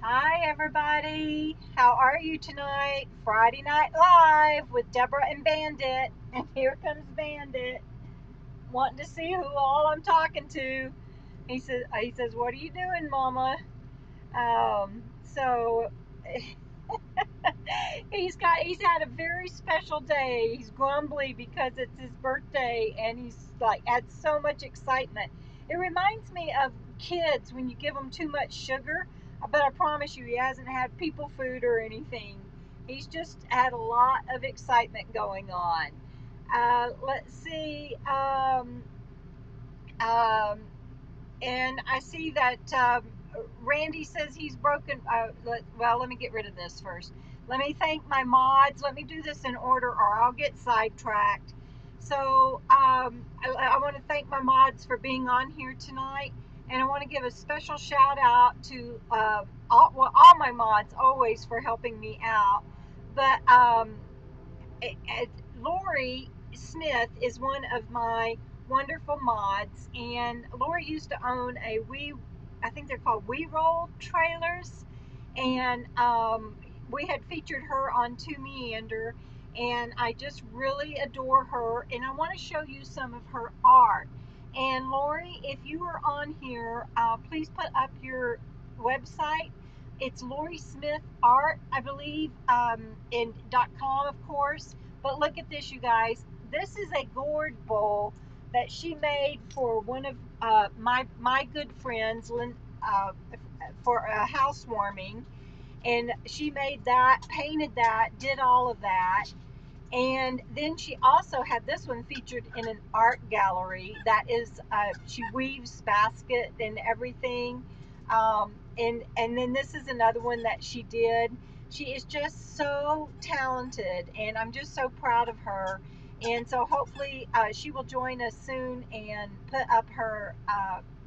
Hi, everybody. How are you tonight? Friday Night Live with Debra and Bandit. And here comes Bandit, wanting to see who all I'm talking to. He says, "What are you doing, Mama?" So he's had a very special day. He's grumbly because it's his birthday, and he's like had so much excitement. It reminds me of kids when you give them too much sugar. But I promise you, he hasn't had people food or anything. He's just had a lot of excitement going on. Let's see. Um, and I see that Randy says he's broken. Let me get rid of this first. Let me thank my mods. Let me do this in order, or I'll get sidetracked. So I want to thank my mods for being on here tonight, and I want to give a special shout out to all my mods always for helping me out. But Lori Smith is one of my wonderful mods, and Lori used to own I think they're called We Roll trailers, and we had featured her on To Meander, and I just really adore her, and I want to show you some of her art. And Lori, if you are on here, please put up your website. It's Lori Smith Art, I believe, in .com, of course. But look at this, you guys. This is a gourd bowl that she made for one of my good friends, for a housewarming, and she made that, painted that, did all of that. And then she also had this one featured in an art gallery that is, she weaves basket and everything. And then this is another one that she did. She is just so talented, and I'm just so proud of her. And so hopefully she will join us soon and put up her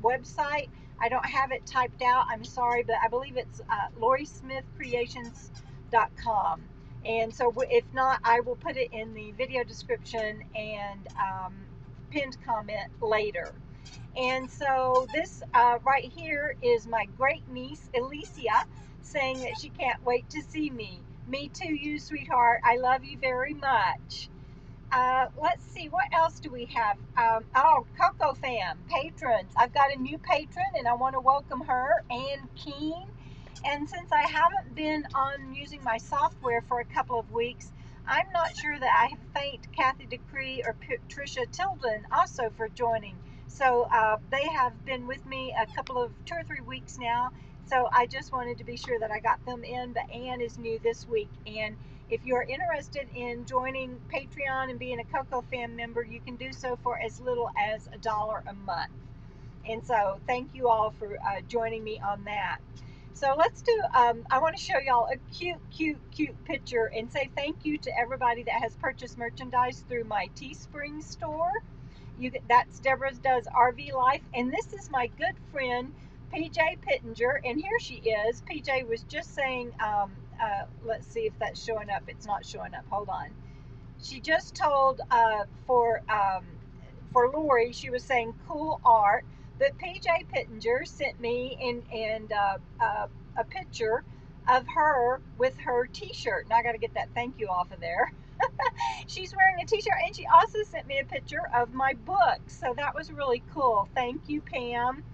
website. I don't have it typed out, I'm sorry, but I believe it's lorismithcreations.com. And so if not, I will put it in the video description and pinned comment later. And so this right here is my great niece, Alicia, saying that she can't wait to see me. Me too, you sweetheart. I love you very much. Let's see, what else do we have? KOKO fam, patrons. I've got a new patron, and I want to welcome her, Ann Keen. And since I haven't been on using my software for a couple of weeks, I'm not sure that I have thanked Kathy Decree or Patricia Tilden also for joining. So they have been with me a couple of 2 or 3 weeks now. So I just wanted to be sure that I got them in. But Ann is new this week. And if you're interested in joining Patreon and being a KOKO fam member, you can do so for as little as $1 a month. And so thank you all for joining me on that. So let's do, I want to show y'all a cute picture and say thank you to everybody that has purchased merchandise through my Teespring store. That's Deborah's Does RV Life. And this is my good friend, PJ Pittenger. And here she is. PJ was just saying, let's see if that's showing up. It's not showing up. Hold on. She just told for Lori, she was saying cool art. But PJ Pittenger sent me a picture of her with her t-shirt. Now I got to get that thank you off of there. She's wearing a t-shirt, and she also sent me a picture of my book. So that was really cool. Thank you, Pam.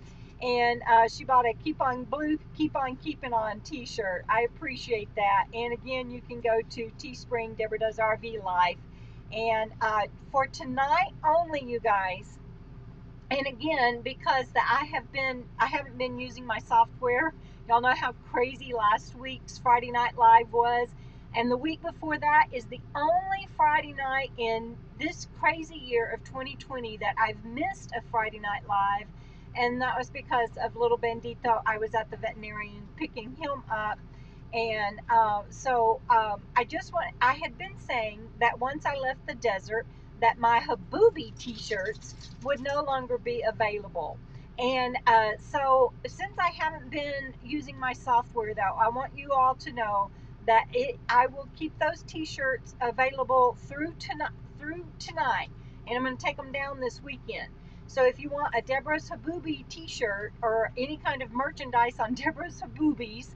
And she bought a Keep On Keeping On t-shirt. I appreciate that. And again, you can go to Teespring, Debra Does RV Life. And for tonight only, you guys, and again, because I haven't been using my software. Y'all know how crazy last week's Friday Night Live was, and the week before that is the only Friday night in this crazy year of 2020 that I've missed a Friday Night Live, and that was because of little Bandito. I was at the veterinarian picking him up, and I had been saying that once I left the desert, that my Habubi t-shirts would no longer be available. And so since I haven't been using my software, though, I want you all to know that I will keep those t-shirts available through tonight, and I'm going to take them down this weekend. So if you want a Deborah's Habubi t-shirt or any kind of merchandise on Deborah's Habubis,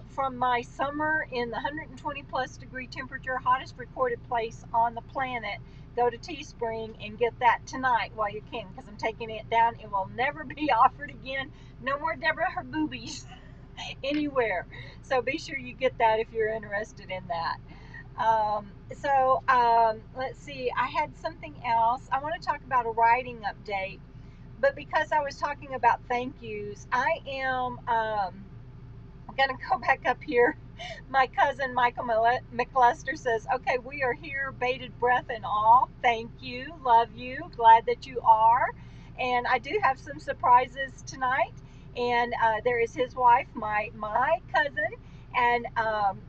from my summer in the 120 plus degree temperature, hottest recorded place on the planet. Go to Teespring and get that tonight while you can, because I'm taking it down. It will never be offered again. No more Debra her boobies anywhere. So be sure you get that if you're interested in that. Let's see. I had something else. I want to talk about a writing update, but because I was talking about thank yous, I am going to go back up here. My cousin Michael McLester says, okay, we are here, bated breath and all. Thank you. Love you. Glad that you are. And I do have some surprises tonight. And there is his wife, my cousin, and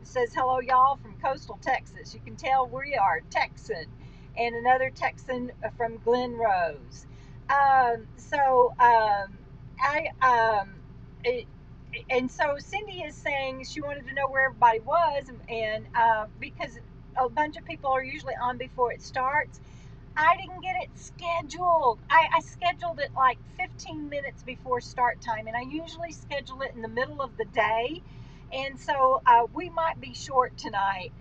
says, hello, y'all, from coastal Texas. You can tell we are Texan. And another Texan from Glen Rose. And so Cynde is saying she wanted to know where everybody was, and because a bunch of people are usually on before it starts. I didn't get it scheduled. I scheduled it like 15 minutes before start time, and I usually schedule it in the middle of the day. And so we might be short tonight.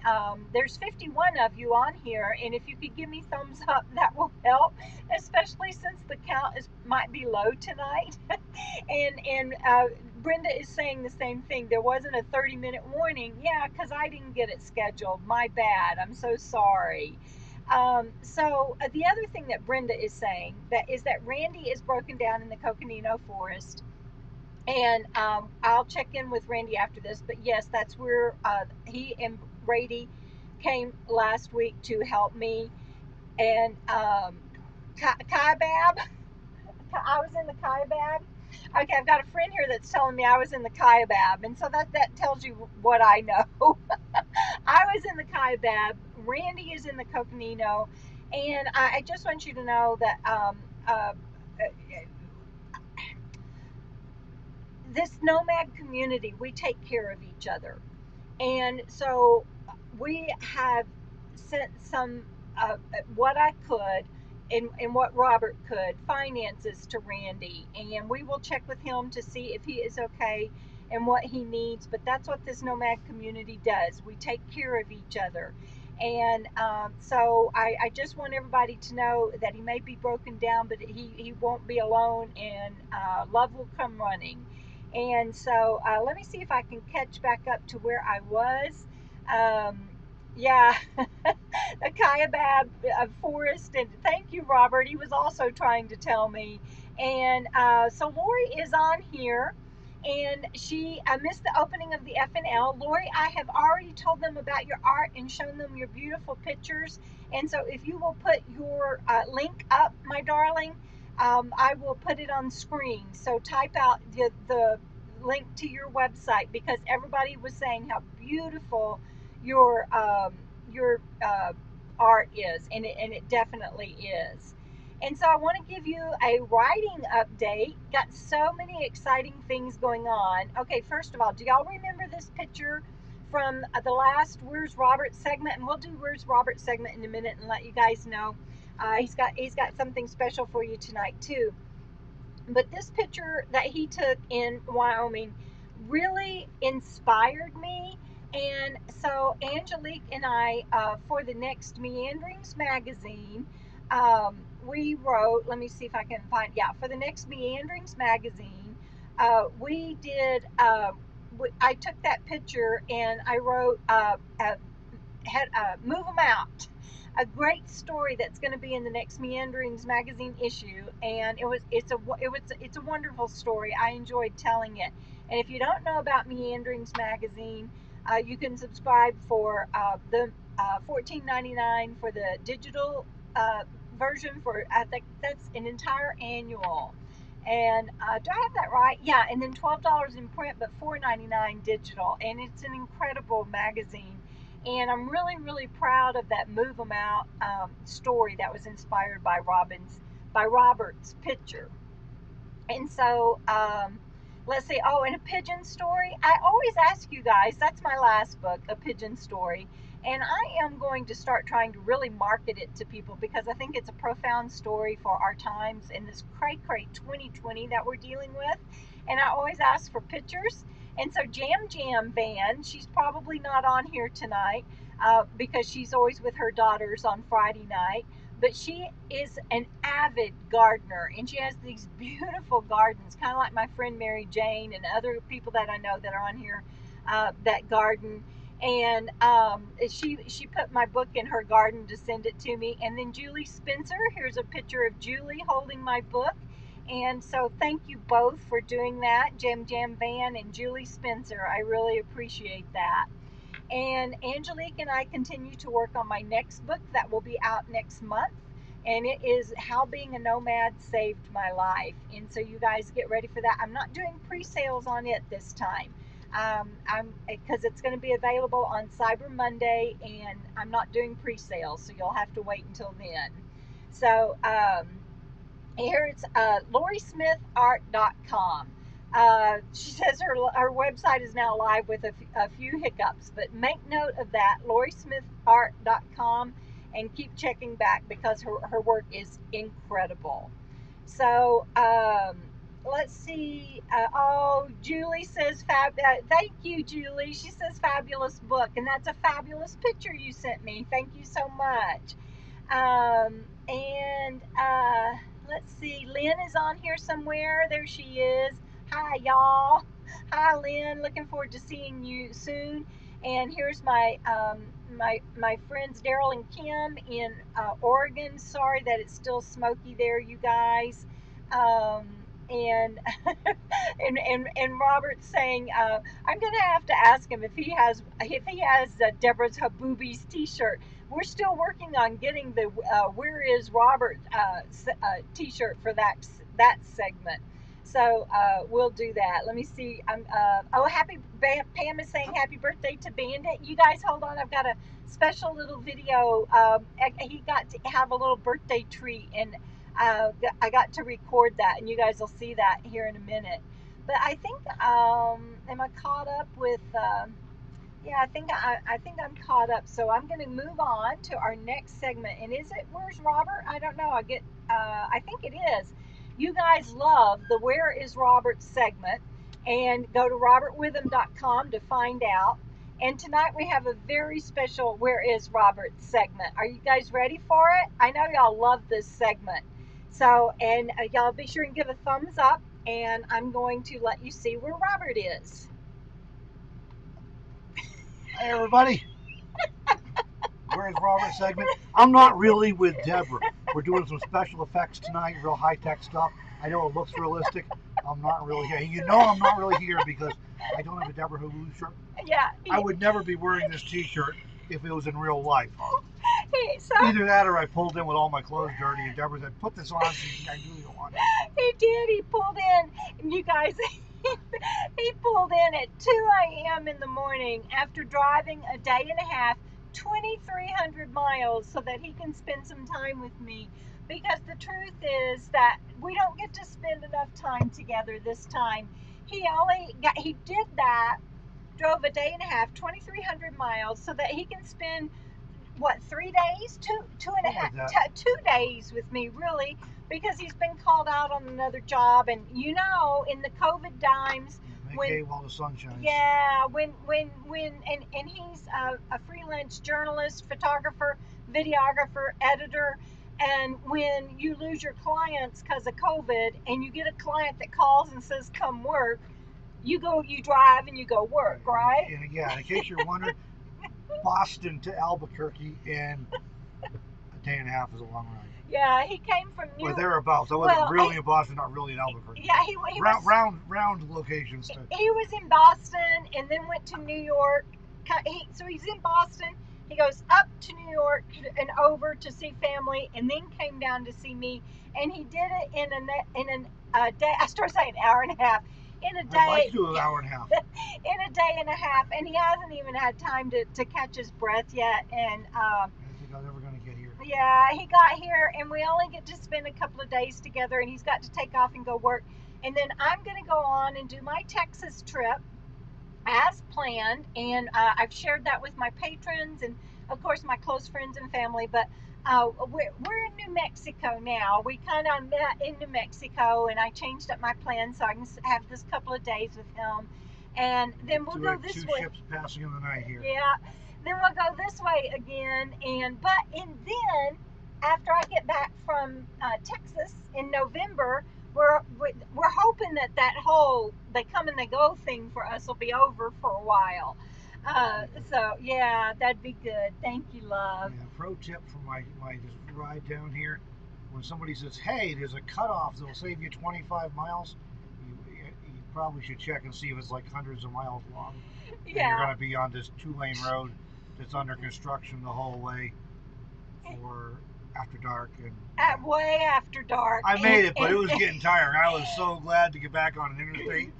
There's 51 of you on here, and if you could give me thumbs up, that will help, especially since the count might be low tonight. and Brenda is saying the same thing. There wasn't a 30-minute warning. Yeah, because I didn't get it scheduled. My bad. I'm so sorry. The other thing that Brenda is saying is that Randy is broken down in the Coconino Forest. And I'll check in with Randy after this. But yes, that's where he and Brady came last week to help me. And Kaibab, I was in the Kaibab. Okay, I've got a friend here that's telling me I was in the Kaibab. And so that tells you what I know. I was in the Kaibab. Randy is in the Coconino. And I just want you to know that this nomad community, we take care of each other. And so we have sent some what I could and what Robert could, finances to Randy, and we will check with him to see if he is okay and what he needs. But that's what this nomad community does. We take care of each other. And so I just want everybody to know that he may be broken down, but he won't be alone, and love will come running. And so let me see if I can catch back up to where I was. Yeah, the Kaibab forest, and thank you, Robert. He was also trying to tell me. And so Lori is on here, and she missed the opening of the FNL. Lori, I have already told them about your art and shown them your beautiful pictures. And so if you will put your link up, my darling, I will put it on screen. So type out the link to your website, because everybody was saying how beautiful your art is, and it definitely is. And so I want to give you a writing update. Got so many exciting things going on. Okay, first of all, do y'all remember this picture from the last Where's Robert segment? And we'll do Where's Robert segment in a minute and let you guys know. He's got something special for you tonight too. But this picture that he took in Wyoming really inspired me. And so Angelique and I, for the next Meanderings magazine, we wrote, let me see if I can find, yeah, for the next Meanderings magazine, we did, I took that picture and I wrote, Move Them Out, a great story that's going to be in the next Meanderings magazine issue, and it's a wonderful story. I enjoyed telling it. And if you don't know about Meanderings magazine, you can subscribe for the $14.99 for the digital version. For I think that's an entire annual. And do I have that right? Yeah, and then $12 in print, but $4.99 digital. And it's an incredible magazine. And I'm really, really proud of that Move 'Em Out story that was inspired by Robert's picture. And so let's see. Oh, and a pigeon story. I always ask you guys. That's my last book, A Pigeon Story. And I am going to start trying to really market it to people, because I think it's a profound story for our times in this cray 2020 that we're dealing with. And I always ask for pictures. And so Jam Van, she's probably not on here tonight because she's always with her daughters on Friday night. But she is an avid gardener, and she has these beautiful gardens, kind of like my friend Mary Jane and other people that I know that are on here that garden. And she put my book in her garden to send it to me. And then Julie Spencer, here's a picture of Julie holding my book. And so thank you both for doing that, Jam Van and Julie Spencer. I really appreciate that. And Angelique and I continue to work on my next book that will be out next month. And it is How Being a Nomad Saved My Life. And so you guys get ready for that. I'm not doing pre-sales on it this time. Because it's going to be available on Cyber Monday, and I'm not doing pre-sales, so you'll have to wait until then. So here it's LoriSmithArt.com. She says her website is now live with a few hiccups, but make note of that, LoriSmithArt.com, and keep checking back because her work is incredible. So let's see. Oh, Julie says thank you, Julie. She says fabulous book, and that's a fabulous picture you sent me. Thank you so much. And let's see. Lynn is on here somewhere. There she is. Hi, y'all. Hi, Lynn. Looking forward to seeing you soon. And here's my my friends Daryl and Kim in Oregon. Sorry that it's still smoky there, you guys. And and Robert's saying I'm gonna have to ask him if he has Deborah's Haboobies T-shirt. We're still working on getting the Where Is Robert T-shirt for that segment. So we'll do that. Let me see. Pam is saying happy birthday to Bandit. You guys hold on. I've got a special little video. He got to have a little birthday treat, and I got to record that, and you guys will see that here in a minute. But I think, am I caught up with? Yeah, I think I'm caught up. So I'm going to move on to our next segment. And is it Where's Robert? I don't know. I think it is. You guys love the Where Is Robert segment, and go to robertwitham.com to find out. And tonight we have a very special Where Is Robert segment. Are you guys ready for it? I know y'all love this segment. So, and y'all be sure and give a thumbs up, and I'm going to let you see where Robert is. Hey everybody, Where's Robert segment. I'm not really with Debra. We're doing some special effects tonight, real high-tech stuff. I know it looks realistic. I'm not really here. You know I'm not really here because I don't have a Debra Hulu shirt. Yeah. I would never be wearing this t-shirt if it was in real life. So, either that or I pulled in with all my clothes dirty and Debra said, put this on. I really don't want it. He did. He pulled in, and you guys, he pulled in at 2 a.m. in the morning after driving a day and a half, 2,300 miles, so that he can spend some time with me. Because the truth is that we don't get to spend enough time together this time. He did that, drove a day and a half, 2,300 miles, so that he can spend 3 days, 2 days with me, really, because he's been called out on another job. And in the COVID times, while the sun shines. Yeah, and he's a freelance journalist, photographer, videographer, editor. And when you lose your clients because of COVID, and you get a client that calls and says, come work, you drive and you go work, right? Yeah, in case you're wondering, Boston to Albuquerque in a day and a half is a long ride. Yeah, he came from New York. Or thereabouts. I wasn't really in Boston, not really in Albuquerque. Yeah, he was round locations. He was in Boston and then went to New York. So he's in Boston. He goes up to New York and over to see family, and then came down to see me. And he did it in a day. I started saying an hour and a half. In a day. I'd like to do an hour and a half. In a day and a half, and he hasn't even had time to catch his breath yet. And I don't think I'm ever going to get here. Yeah, he got here, and we only get to spend a couple of days together, and he's got to take off and go work. And then I'm going to go on and do my Texas trip as planned, and I've shared that with my patrons and, of course, my close friends and family. But we're in New Mexico now. We kind of met in New Mexico, and I changed up my plans so I can have this couple of days with him. and then we'll go this two way. ships passing in the night here. Yeah, then we'll go this way again, and then after I get back from Texas in November, we're hoping that whole they come and they go thing for us will be over for a while. So yeah, that'd be good. Thank you, love. Yeah, pro tip for my just ride down here: when somebody says, "Hey, there's a cutoff that'll save you 25 miles," you probably should check and see if it's like hundreds of miles long. Yeah. And you're going to be on this 2-lane road that's under construction the whole way for after dark. And way after dark. I made it, but it was getting tiring. I was so glad to get back on an interstate.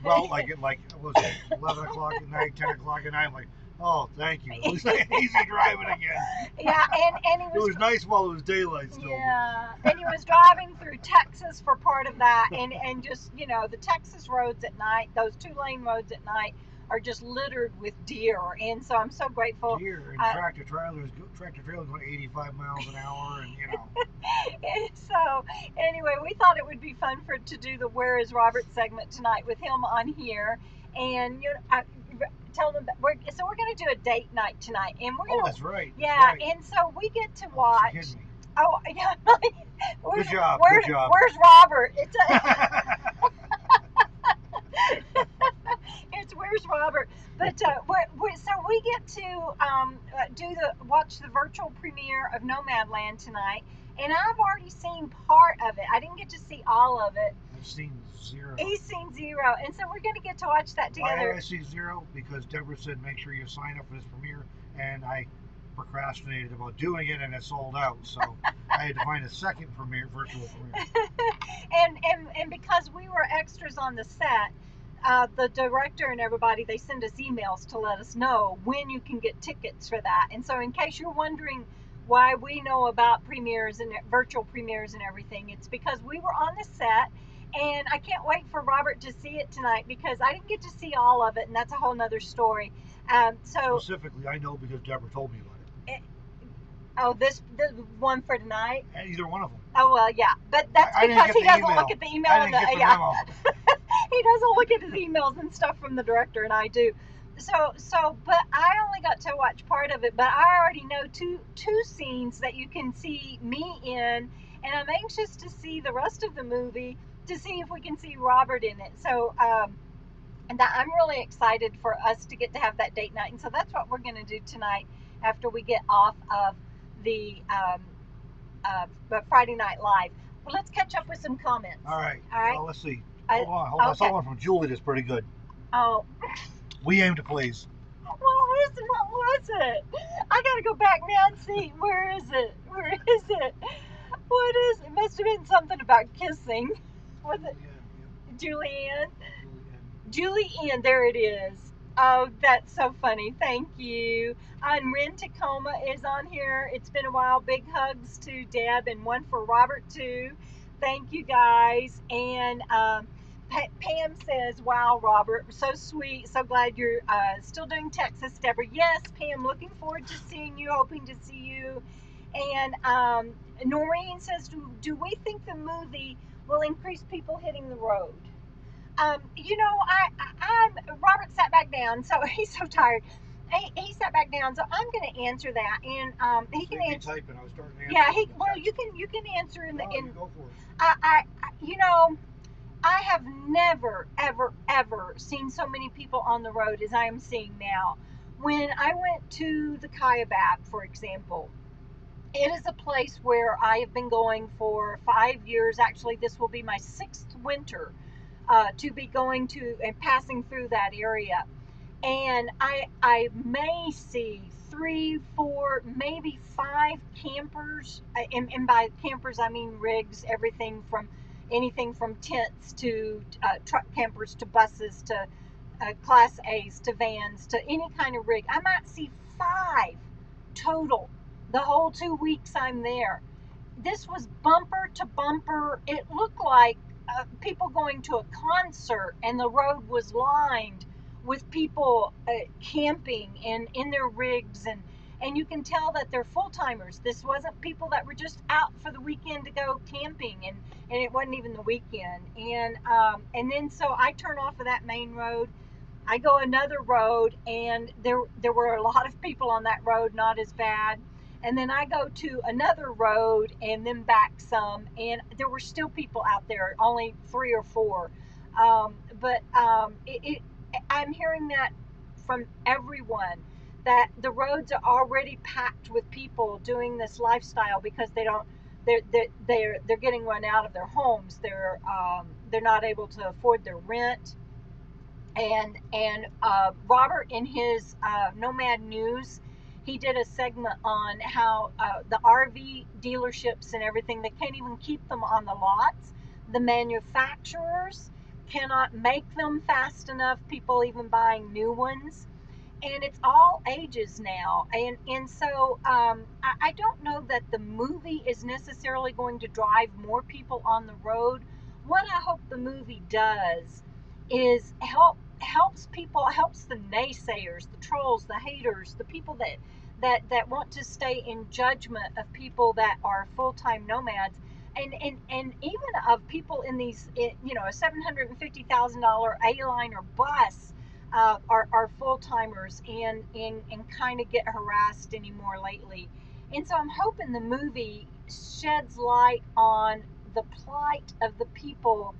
Well, like it was 11 o'clock at night, 10 o'clock at night. I'm like, oh, thank you. It was easy driving again. Yeah, and it was nice while it was daylight still. Yeah, and he was driving through Texas for part of that, and just, you know, the Texas roads at night, those 2-lane roads at night are just littered with deer, and so I'm so grateful. Deer and tractor trailers going 85 miles an hour, and you know. And so anyway, we thought it would be fun to do the Where Is Robert segment tonight with him on here, and you know, tell them that we're going to do a date night tonight, and we're going to. Oh, that's right. Yeah, that's right. and so we get to watch. She hit me. Oh yeah. Good job. Good job. Where's Robert? It's Where's Robert? But so we get to watch the virtual premiere of Nomadland tonight, and I've already seen part of it. I didn't get to see all of it. I've seen 0. He's seen 0, and so we're going to get to watch that together. Why did I see 0? Because Debra said make sure you sign up for this premiere, and I procrastinated about doing it, and it sold out. So I had to find a second virtual premiere. and because we were extras on the set, the director and everybody, they send us emails to let us know when you can get tickets for that. And so in case you're wondering why we know about premieres and virtual premieres and everything, it's because we were on the set, and I can't wait for Robert to see it tonight because I didn't get to see all of it, and that's a whole nother story. So specifically, I know because Debra told me about it. Oh, the one for tonight? Either one of them. Oh, well, yeah. But that's because he doesn't look at the email. I didn't get the memo. He doesn't look at his emails and stuff from the director, and I do. But I only got to watch part of it, but I already know two scenes that you can see me in, and I'm anxious to see the rest of the movie to see if we can see Robert in it. So, and that I'm really excited for us to get to have that date night, and so that's what we're going to do tonight after we get off of the Friday Night Live. Well, let's catch up with some comments. All right. Well, let's see. Hold on. I saw one from Julie that's pretty good. Oh. We aim to please. What was it? I gotta go back now and see. Where is it? What is it? It must have been something about kissing. Was it Julianne? Julianne, there it is. Oh, that's so funny. Thank you. And Ren Tacoma is on here. It's been a while. Big hugs to Deb and one for Robert too. Thank you guys. And Pam says, wow, Robert, so sweet. So glad you're still doing Texas, Debra. Yes, Pam, looking forward to seeing you, hoping to see you. And Noreen says, do we think the movie will increase people hitting the road? You know, Robert sat back down, so he's so tired. He sat back down, so I'm going to answer that, and he can answer. Typing. I was starting to answer. Yeah, you can answer in the. You go for it. You know, I have never ever seen so many people on the road as I am seeing now. When I went to the Kayak, for example, it is a place where I have been going for 5 years. Actually, this will be my 6th winter to be going to and passing through that area. And I may see 3, 4, maybe 5 campers. And by campers, I mean rigs, anything from tents to truck campers to buses to Class A's to vans to any kind of rig. I might see 5 total the whole 2 weeks I'm there. This was bumper to bumper. It looked like people going to a concert, and the road was lined with people camping and in their rigs, and you can tell that they're full-timers. This wasn't people that were just out for the weekend to go camping, and it wasn't even the weekend. And then so I turn off of that main road, I go another road, and there were a lot of people on that road, not as bad. And then I go to another road and then back some, and there were still people out there, only 3 or 4. I'm hearing that from everyone, that the roads are already packed with people doing this lifestyle because they're getting run out of their homes. They're not able to afford their rent. And Robert, in his Nomad News, he did a segment on how the RV dealerships and everything, they can't even keep them on the lots. The manufacturers cannot make them fast enough, people even buying new ones. And it's all ages now. And so I don't know that the movie is necessarily going to drive more people on the road. What I hope the movie does is helps the naysayers, the trolls, the haters, the people that want to stay in judgment of people that are full-time nomads, and even of people in these, a $750,000 A-line or bus, are full-timers and kind of get harassed anymore lately. And so I'm hoping the movie sheds light on the plight of the people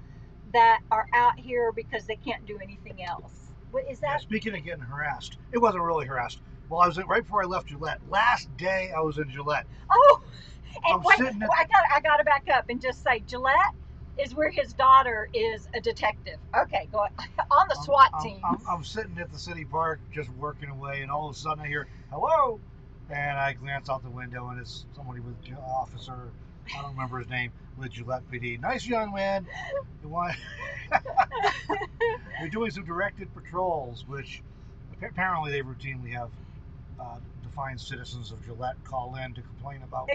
that are out here because they can't do anything else. What is that? Yeah, speaking of getting harassed, it wasn't really harassed. Well, I was right before I left Gillette. Last day I was in Gillette. Oh, and I'm wait, sitting at- I gotta back up and just say Gillette is where his daughter is a detective. Okay, go on the SWAT team. I'm sitting at the city park just working away, and all of a sudden I hear hello, and I glance out the window, and it's somebody with officer, I don't remember his name, with Gillette PD. Nice young man. They're doing some directed patrols, which apparently they routinely have defined citizens of Gillette call in to complain about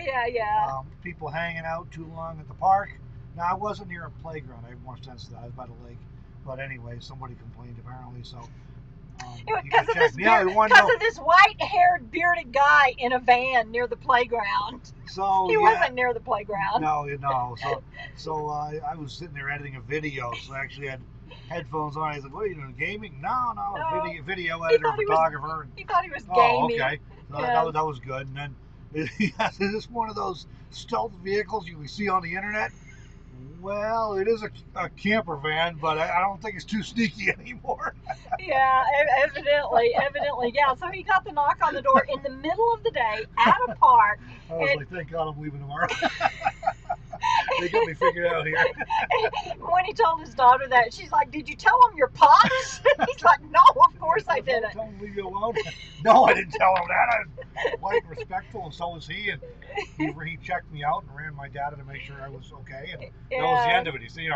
people hanging out too long at the park. Now, I wasn't near a playground. I have more sense of that. I was by the lake. But anyway, somebody complained apparently. So because of this white-haired, bearded guy in a van near the playground. So he wasn't near the playground. No. So I was sitting there editing a video. So I actually had headphones on. He's like, "What are you doing? Gaming?" No. Video editor, photographer. He thought he was gaming. Okay. So that was good. And then is this one of those stealth vehicles you see on the internet? Well, it is a camper van, but I don't think it's too sneaky anymore. Yeah, evidently. Yeah, so he got the knock on the door in the middle of the day at a park. I was like, thank God I'm leaving tomorrow. They got me figured out here. When he told his daughter that, she's like, "Did you tell him your pops?" He's like, "No, of course I didn't." Tell him to leave you alone. No, I didn't tell him that. I was polite and respectful, and so was he. And he checked me out and ran my data to make sure I was okay. And that was the end of it. He said,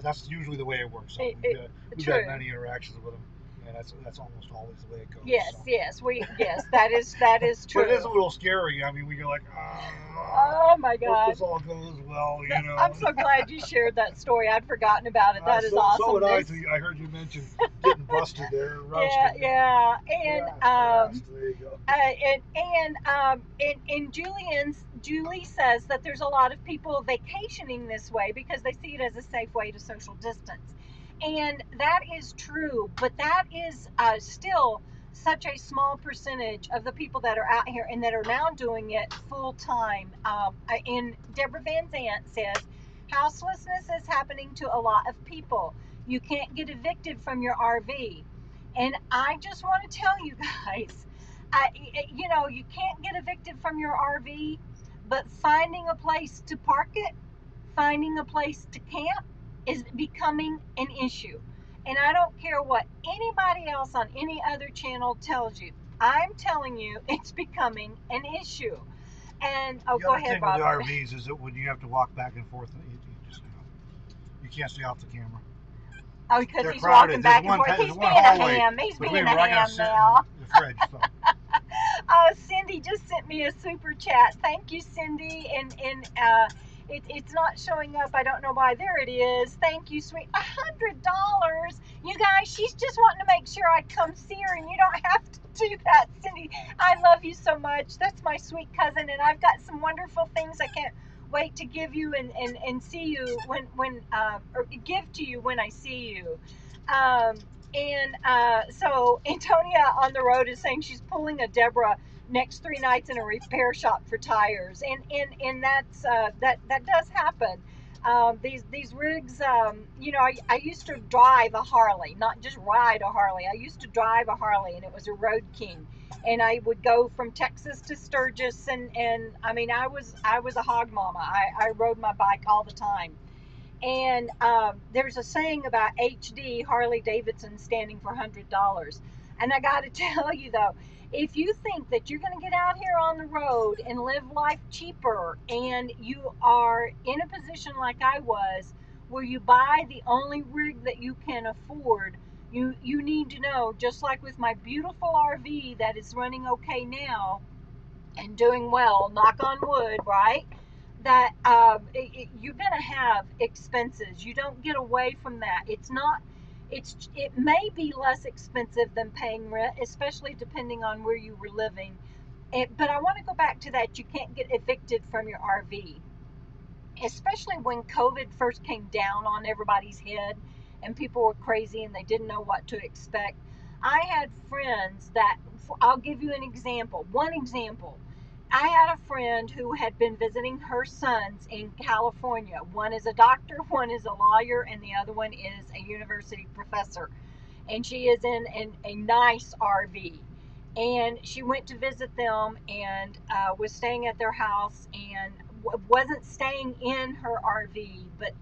that's usually the way it works. So we've had many interactions with him. And that's almost always the way it goes. Yes, so. yes, that is true. But it is a little scary. I mean, we go like, oh my God, hope this all goes well, I'm so glad you shared that story. I'd forgotten about it. That is awesome. So would I. I heard you mention getting busted there, roasted. Yeah, and there you go. And Julie says that there's a lot of people vacationing this way because they see it as a safe way to social distance. And that is true, but that is still such a small percentage of the people that are out here and that are now doing it full time. And Debra Van Zant says, houselessness is happening to a lot of people. You can't get evicted from your RV. And I just want to tell you guys, you can't get evicted from your RV, but finding a place to park it, finding a place to camp, is becoming an issue. And I don't care what anybody else on any other channel tells you. I'm telling you, it's becoming an issue. And go ahead, Robert. The other thing with the RVs is that when you have to walk back and forth, you can't stay off the camera. Oh, because he's walking back and forth. He's being a ham. He's being a ham now. The fridge, so. Cynde just sent me a super chat. Thank you, Cynde. And it's not showing up. I don't know why. There it is. Thank you, sweet. $100. You guys, she's just wanting to make sure I come see her, and you don't have to do that, Cynde. I love you so much. That's my sweet cousin, and I've got some wonderful things I can't wait to give you and see you or give to you when I see you. And so Antonia on the road is saying she's pulling a Debra next 3 nights in a repair shop for tires, and that's that does happen. These rigs, I used to drive a Harley, not just ride a Harley. I used to drive a Harley, and it was a Road King, and I would go from Texas to Sturgis, and I mean I was a hog mama. I rode my bike all the time. And there's a saying about HD, Harley Davidson, standing for $100. And I got to tell you though, if you think that you're going to get out here on the road and live life cheaper, and you are in a position like I was, where you buy the only rig that you can afford, you need to know, just like with my beautiful RV that is running okay now and doing well, knock on wood, right? That you're going to have expenses. You don't get away from that. It's not. It may be less expensive than paying rent, especially depending on where you were living. But I want to go back to that. You can't get evicted from your RV, especially when COVID first came down on everybody's head and people were crazy and they didn't know what to expect. I had friends that, I'll give you an example. One example. I had a friend who had been visiting her sons in California. One is a doctor, one is a lawyer, and the other one is a university professor. And she is in a nice RV. And she went to visit them and was staying at their house, and wasn't staying in her RV. But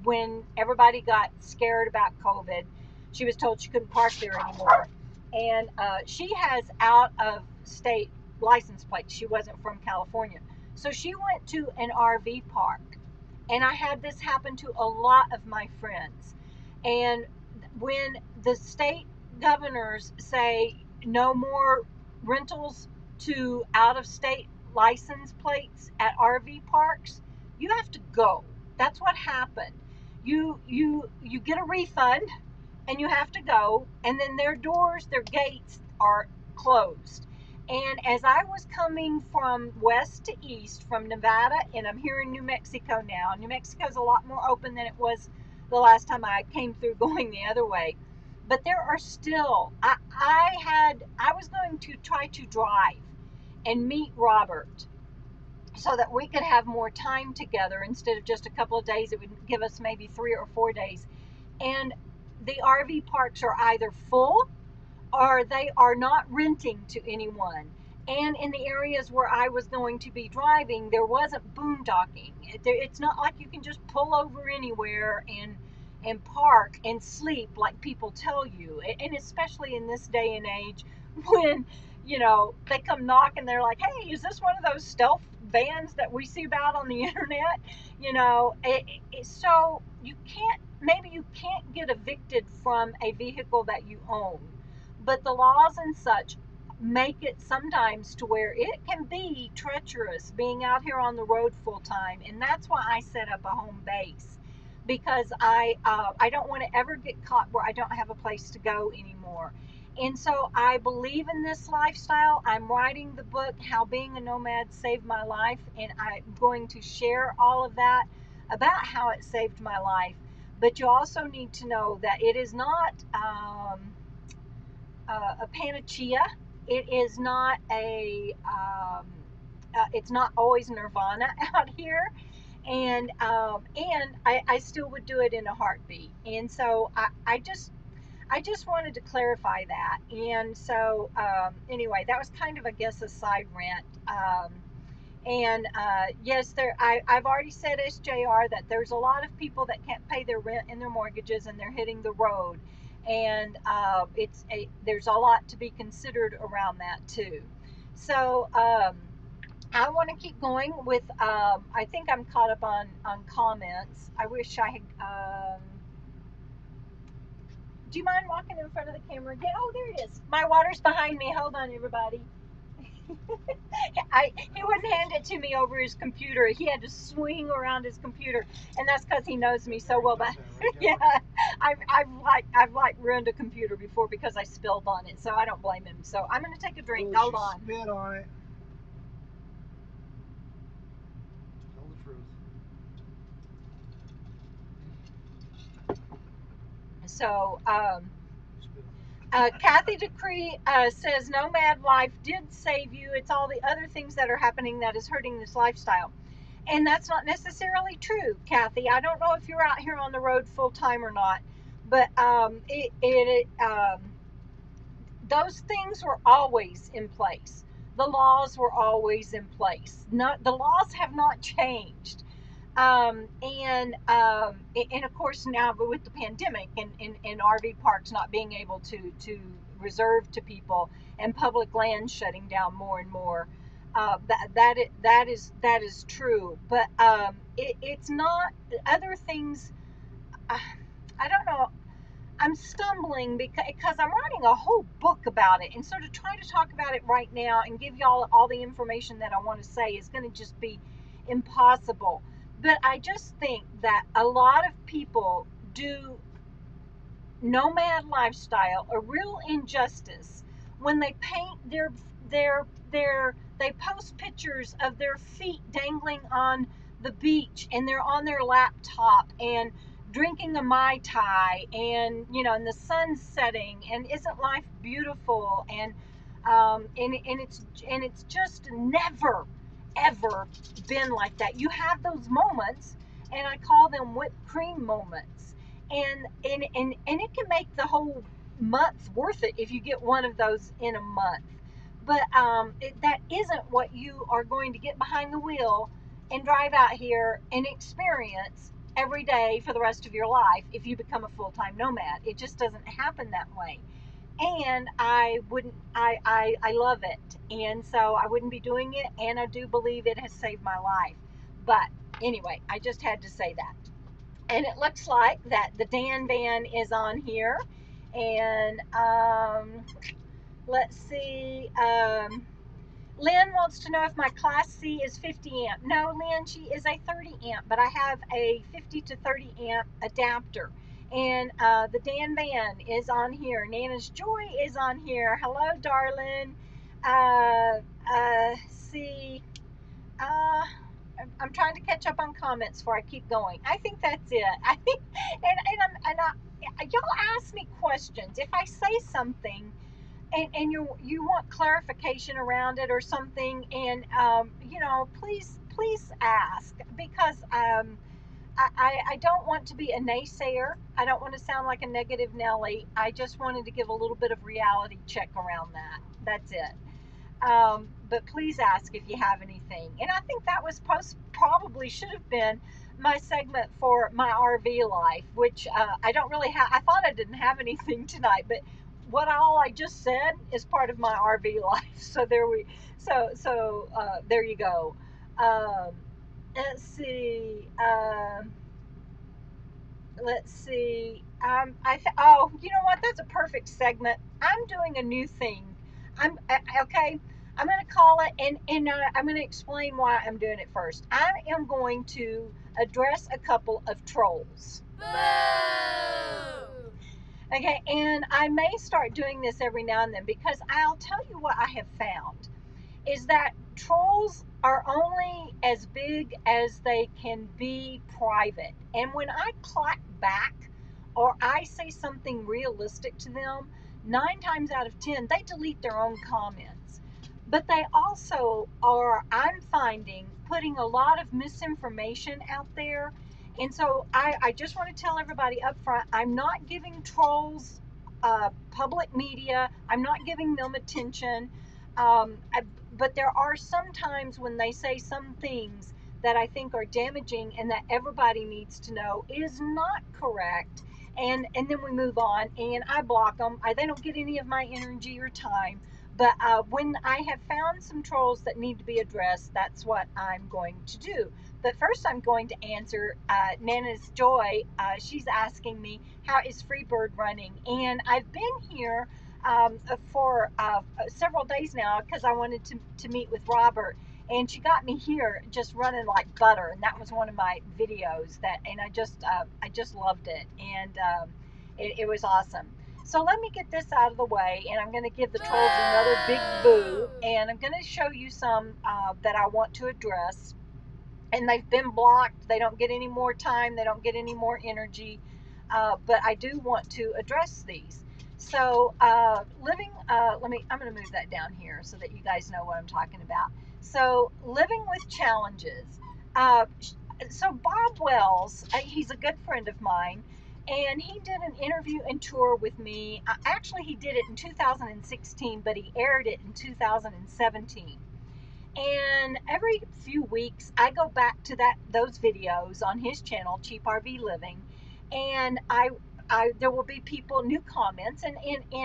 when everybody got scared about COVID, she was told she couldn't park there anymore. And she has out of state license plates. She wasn't from California. So she went to an RV park. And I had this happen to a lot of my friends. And when the state governors say no more rentals to out of state license plates at RV parks, you have to go. That's what happened. You get a refund and you have to go, and then their doors, their gates are closed. And as I was coming from west to east, from Nevada, and I'm here in New Mexico now. New Mexico's a lot more open than it was the last time I came through going the other way. But there are still, I was going to try to drive and meet Robert so that we could have more time together instead of just a couple of days. It would give us maybe 3 or 4 days. And the RV parks are either full or they are not renting to anyone. And in the areas where I was going to be driving, there wasn't boondocking. It's not like you can just pull over anywhere and park and sleep like people tell you. And especially in this day and age when, they come knock and they're like, hey, is this one of those stealth vans that we see about on the internet? So maybe you can't get evicted from a vehicle that you own, but the laws and such make it sometimes to where it can be treacherous being out here on the road full time. And that's why I set up a home base, because I don't want to ever get caught where I don't have a place to go anymore. And so I believe in this lifestyle. I'm writing the book, How Being a Nomad Saved My Life, and I'm going to share all of that about how it saved my life. But you also need to know that it is not a panacea. It is not it's not always nirvana out here. And I still would do it in a heartbeat. And so I just wanted to clarify that. And so anyway, that was kind of, I guess, a side rant. Yes, I've already said, SJR, that there's a lot of people that can't pay their rent and their mortgages, and they're hitting the road. And there's a lot to be considered around that too. So I want to keep going with, I think I'm caught up on comments. I wish I had, do you mind walking in front of the camera again? Oh, there it is. My water's behind me. Hold on, everybody. He wouldn't hand it to me over his computer. He had to swing around his computer, and that's because he knows me so well. But yeah, I've ruined a computer before because I spilled on it, so I don't blame him. So I'm gonna take a drink. Hold on. Spit on it. Tell the truth. So Kathy Decree says Nomad life did save you. It's all the other things that are happening that is hurting this lifestyle. And that's not necessarily true, Kathy. I don't know if you're out here on the road full time or not, but those things were always in place. The laws were always in place. The laws have not changed. And of course now, but with the pandemic and RV parks not being able to reserve to people and public land shutting down more and more, that is true. But it's not other things. I don't know. I'm stumbling because I'm writing a whole book about it, and so to try to talk about it right now and give y'all all the information that I want to say is going to just be impossible. But I just think that a lot of people do nomad lifestyle a real injustice when they paint they post pictures of their feet dangling on the beach and they're on their laptop and drinking a Mai Tai, and and the sun's setting, and isn't life beautiful, and it's just never ever been like that. You have those moments, and I call them whipped cream moments, and it can make the whole month worth it if you get one of those in a month. But that isn't what you are going to get behind the wheel and drive out here and experience every day for the rest of your life if you become a full-time nomad. It just doesn't happen that way. And I love it, and so I wouldn't be doing it, and I do believe it has saved my life. But anyway, I just had to say that. And it looks like that the Dan van is on here, and let's see, Lynn wants to know if my Class C is 50 amp. No, Lynn, she is a 30 amp, but I have a 50 to 30 amp adapter. And the Dan Van is on here. Nana's Joy is on here. Hello, darling. See, I'm trying to catch up on comments before I keep going. I think that's it. I think, y'all ask me questions. If I say something, and you want clarification around it or something, and please ask, because I don't want to be a naysayer. I don't want to sound like a negative Nelly. I just wanted to give a little bit of reality check around that. That's it. But please ask if you have anything. And I think that was probably should have been my segment for my RV life, which I don't really have. I thought I didn't have anything tonight, but all I just said is part of my RV life. So there you go. Let's see. Oh, you know what? That's a perfect segment. I'm doing a new thing. Okay. I'm going to call it, and I'm going to explain why I'm doing it first. I am going to address a couple of trolls. Boo! Okay, and I may start doing this every now and then, because I'll tell you what I have found is that trolls are only as big as they can be private. And when I clap back or I say something realistic to them, 9 times out of 10, they delete their own comments. But they also are, I'm finding, putting a lot of misinformation out there. And so I just want to tell everybody up front, I'm not giving trolls public media. I'm not giving them attention. But there are some times when they say some things that I think are damaging and that everybody needs to know is not correct. And then we move on, and I block them. They don't get any of my energy or time. But when I have found some trolls that need to be addressed, that's what I'm going to do. But first, I'm going to answer Nana's Joy. She's asking me, how is Freebird running? And I've been here for several days now, because I wanted to meet with Robert. And she got me here just running like butter, and that was one of my videos and I just loved it, and it was awesome. So let me get this out of the way, and I'm going to give the trolls another big boo, and I'm going to show you some that I want to address. And they've been blocked. They don't get any more time. They don't get any more energy. But I do want to address these. So I'm going to move that down here so that you guys know what I'm talking about. So living with challenges. Uh, so Bob Wells, he's a good friend of mine, and he did an interview and tour with me. Actually, he did it in 2016, but he aired it in 2017. And every few weeks, I go back to those videos on his channel, Cheap RV Living, and there will be people, new comments, and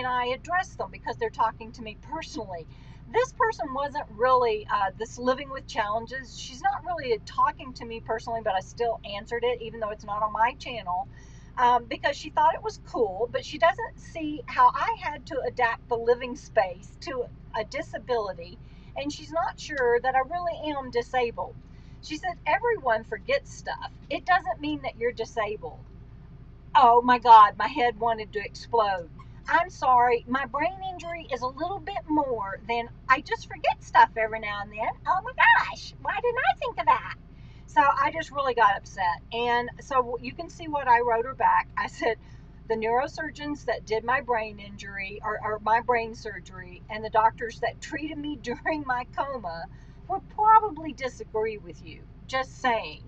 I address them because they're talking to me personally. This person wasn't really this living with challenges. She's not really talking to me personally, but I still answered it, even though it's not on my channel, because she thought it was cool. But she doesn't see how I had to adapt the living space to a disability, and she's not sure that I really am disabled. She said, everyone forgets stuff. It doesn't mean that you're disabled. Oh my God, my head wanted to explode. I'm sorry, my brain injury is a little bit more than I just forget stuff every now and then. Oh my gosh, why didn't I think of that? So I just really got upset. And so you can see what I wrote her back. I said, the neurosurgeons that did my brain injury or my brain surgery and the doctors that treated me during my coma would probably disagree with you. Just saying.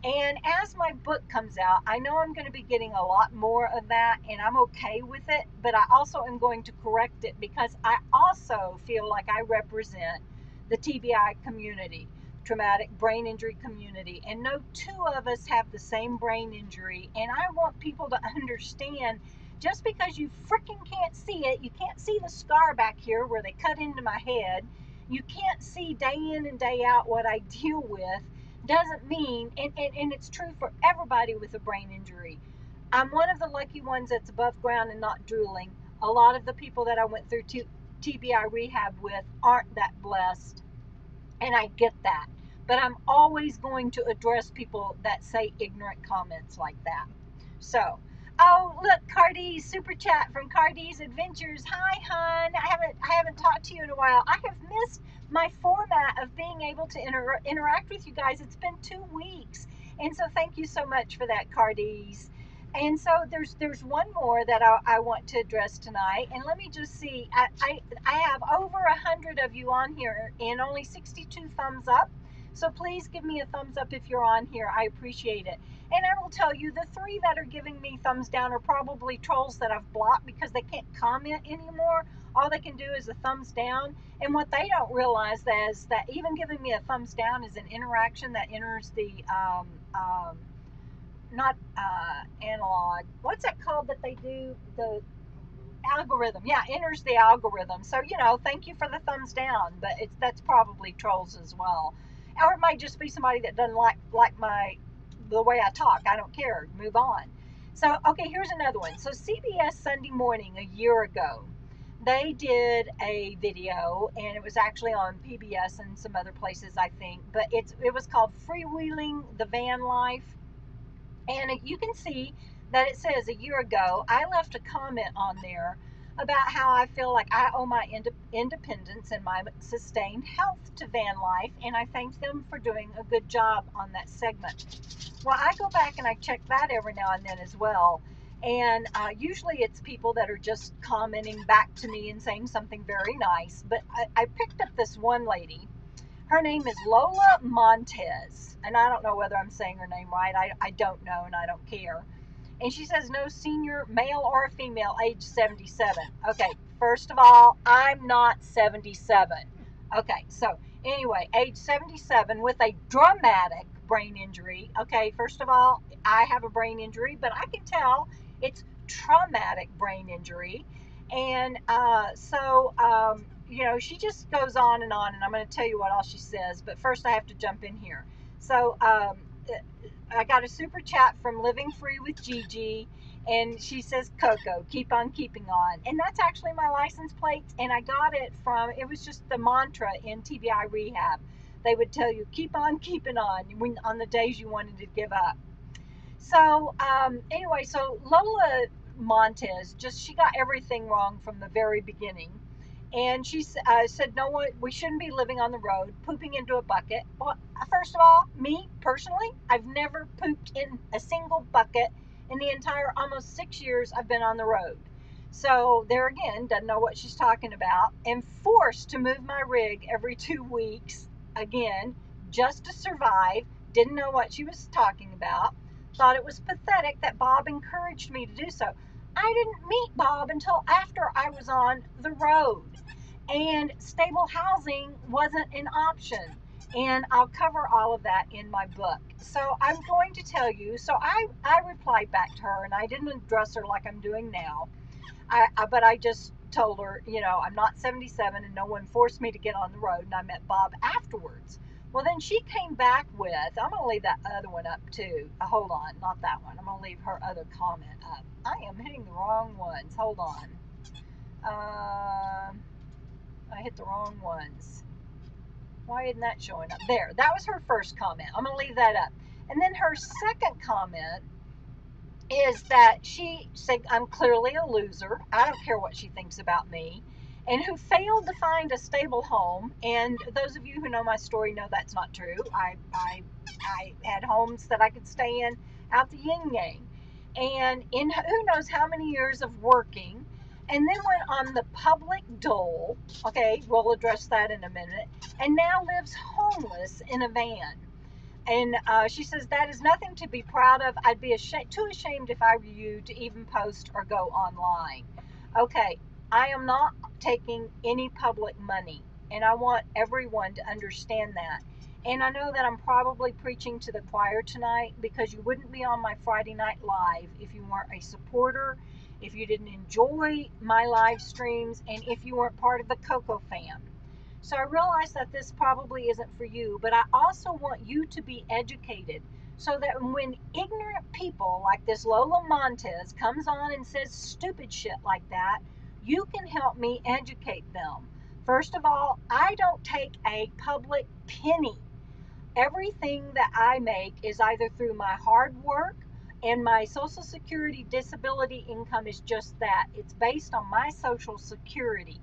And as my book comes out, I know I'm going to be getting a lot more of that, and I'm okay with it, but I also am going to correct it because I also feel like I represent the TBI community, traumatic brain injury community, and no two of us have the same brain injury. And I want people to understand, just because you freaking can't see it, you can't see the scar back here where they cut into my head, you can't see day in and day out what I deal with, doesn't mean, and it's true for everybody with a brain injury. I'm one of the lucky ones that's above ground and not drooling. A lot of the people that I went through TBI rehab with aren't that blessed, and I get that. But I'm always going to address people that say ignorant comments like that. So, oh look, KarDeez super chat from KarDeezAdventures. Hi, hon. I haven't talked to you in a while. I have missed my format of being able to interact with you guys. It's been 2 weeks, and so thank you so much for that, KarDeez. And so there's one more that I want to address tonight. And let me just see. I have over 100 of you on here and only 62 thumbs up. So please give me a thumbs up if you're on here. I appreciate it. And I will tell you, the 3 that are giving me thumbs down are probably trolls that I've blocked because they can't comment anymore. All they can do is a thumbs down. And what they don't realize is that even giving me a thumbs down is an interaction that enters the not analog. What's it called that they do? The algorithm. Yeah, enters the algorithm. So, thank you for the thumbs down, but that's probably trolls as well. Or it might just be somebody that doesn't like the way I talk. I don't care. Move on. So, okay, here's another one. So CBS Sunday Morning a year ago, they did a video, and it was actually on PBS and some other places, I think, but it was called Freewheeling the Van Life. And you can see that it says a year ago, I left a comment on there about how I feel like I owe my independence and my sustained health to van life, and I thank them for doing a good job on that segment. Well, I go back and I check that every now and then as well, and usually it's people that are just commenting back to me and saying something very nice, but I picked up this one lady. Her name is Lola Montez, and I don't know whether I'm saying her name right. I don't know, and I don't care. And she says, no senior male or female age 77. Okay, first of all, I'm not 77. Okay, so anyway, age 77 with a dramatic brain injury. Okay, first of all, I have a brain injury, but I can tell it's traumatic brain injury. And she just goes on, and I'm going to tell you what all she says. But first, I have to jump in here. So I got a super chat from Living Free with Gigi, and she says, KOKO, keep on keeping on. And that's actually my license plate, and I got it it was just the mantra in TBI rehab. They would tell you, keep on keeping on the days you wanted to give up. So anyway, so Lola Montez, she got everything wrong from the very beginning. And she said, no, we shouldn't be living on the road, pooping into a bucket. Well, first of all, me personally, I've never pooped in a single bucket in the entire almost 6 years I've been on the road. So there again, doesn't know what she's talking about, and forced to move my rig every 2 weeks, again, just to survive. Didn't know what she was talking about. Thought it was pathetic that Bob encouraged me to do so. I didn't meet Bob until after I was on the road, and stable housing wasn't an option. And I'll cover all of that in my book. So I'm going to tell you. So I replied back to her, and I didn't address her like I'm doing now. But I just told her, I'm not 77 and no one forced me to get on the road, and I met Bob afterwards. Well, then she came back with, I'm going to leave that other one up too. Hold on, not that one. I'm going to leave her other comment up. I am hitting the wrong ones. Hold on. I hit the wrong ones. Why isn't that showing up? There, that was her first comment. I'm going to leave that up. And then her second comment is that she said, I'm clearly a loser. I don't care what she thinks about me. And who failed to find a stable home. And those of you who know my story know that's not true. I had homes that I could stay in out the yin yang. And in who knows how many years of working. And then went on the public dole. Okay, we'll address that in a minute. And now lives homeless in a van. And she says, that is nothing to be proud of. I'd be too ashamed if I were you to even post or go online. Okay, I am not taking any public money, and I want everyone to understand that. And I know that I'm probably preaching to the choir tonight, because you wouldn't be on my Friday Night Live if you weren't a supporter, if you didn't enjoy my live streams, and if you weren't part of the KOKO fam. So I realize that this probably isn't for you, but I also want you to be educated, so that when ignorant people like this Lola Montez comes on and says stupid shit like that, you can help me educate them. First of all, I don't take a public penny. Everything that I make is either through my hard work, and my Social Security disability income is just that. It's based on my Social Security,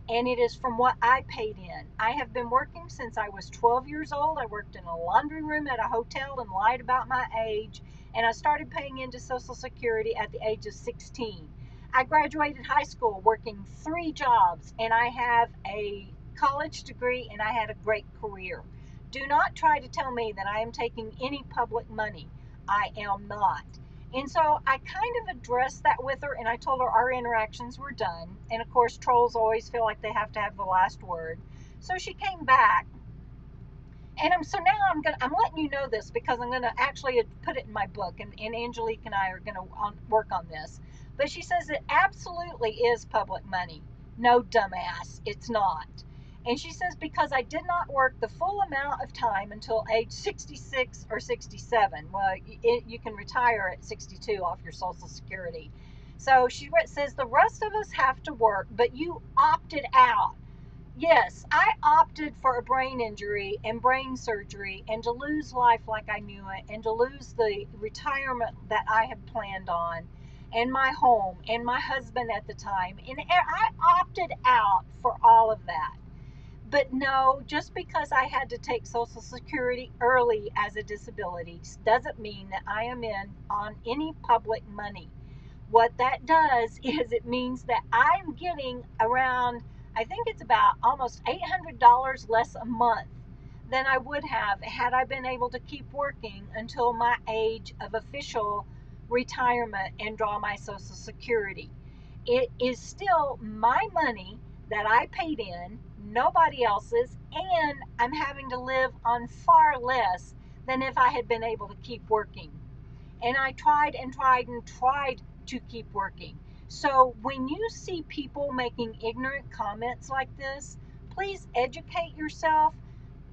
and it is from what I paid in. I have been working since I was 12 years old. I worked in a laundry room at a hotel and lied about my age, and I started paying into Social Security at the age of 16. I graduated high school working 3 jobs, and I have a college degree, and I had a great career. Do not try to tell me that I am taking any public money. I am not. And so I kind of addressed that with her, and I told her our interactions were done. And of course, trolls always feel like they have to have the last word. So she came back, and I'm letting you know this, because I'm gonna actually put it in my book, and Angelique and I are gonna work on this. But she says it absolutely is public money. No, dumbass, it's not. And she says, because I did not work the full amount of time until age 66 or 67. Well, you can retire at 62 off your Social Security. So she says, the rest of us have to work, but you opted out. Yes, I opted for a brain injury and brain surgery, and to lose life like I knew it, and to lose the retirement that I had planned on, and my home, and my husband at the time. And I opted out for all of that. But no, just because I had to take Social Security early as a disability doesn't mean that I am in on any public money. What that does is it means that I'm getting around, I think it's about almost $800 less a month than I would have had I been able to keep working until my age of official retirement and draw my Social Security. It is still my money that I paid in, nobody else's, and I'm having to live on far less than if I had been able to keep working. And I tried and tried and tried to keep working. So when you see people making ignorant comments like this, please educate yourself.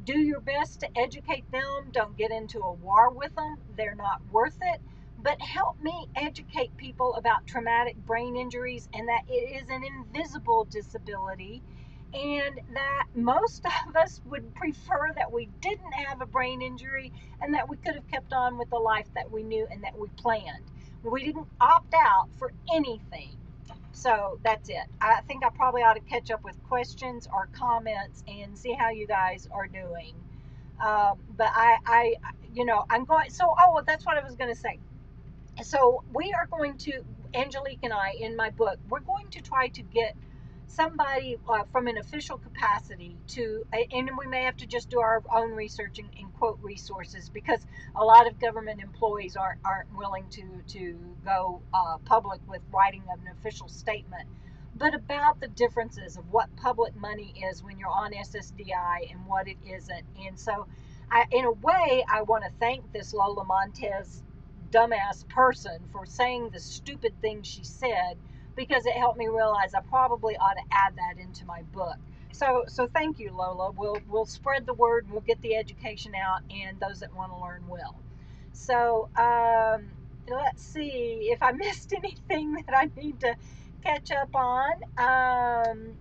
Do your best to educate them. Don't get into a war with them. They're not worth it. But help me educate people about traumatic brain injuries, and that it is an invisible disability, and that most of us would prefer that we didn't have a brain injury, and that we could have kept on with the life that we knew and that we planned. We didn't opt out for anything. So that's it. I think I probably ought to catch up with questions or comments and see how you guys are doing. But I'm going. So, that's what I was going to say. So we are going to, Angelique and I, in my book, we're going to try to get somebody from an official capacity to, and we may have to just do our own research and quote resources, because a lot of government employees aren't willing to go public with writing an official statement, but about the differences of what public money is when you're on SSDI and what it isn't. And so, in a way, I want to thank this Lola Montez dumbass person for saying the stupid things she said, because it helped me realize I probably ought to add that into my book. So thank you, Lola. We'll spread the word and we'll get the education out, and those that want to learn will. So let's see if I missed anything that I need to catch up on. And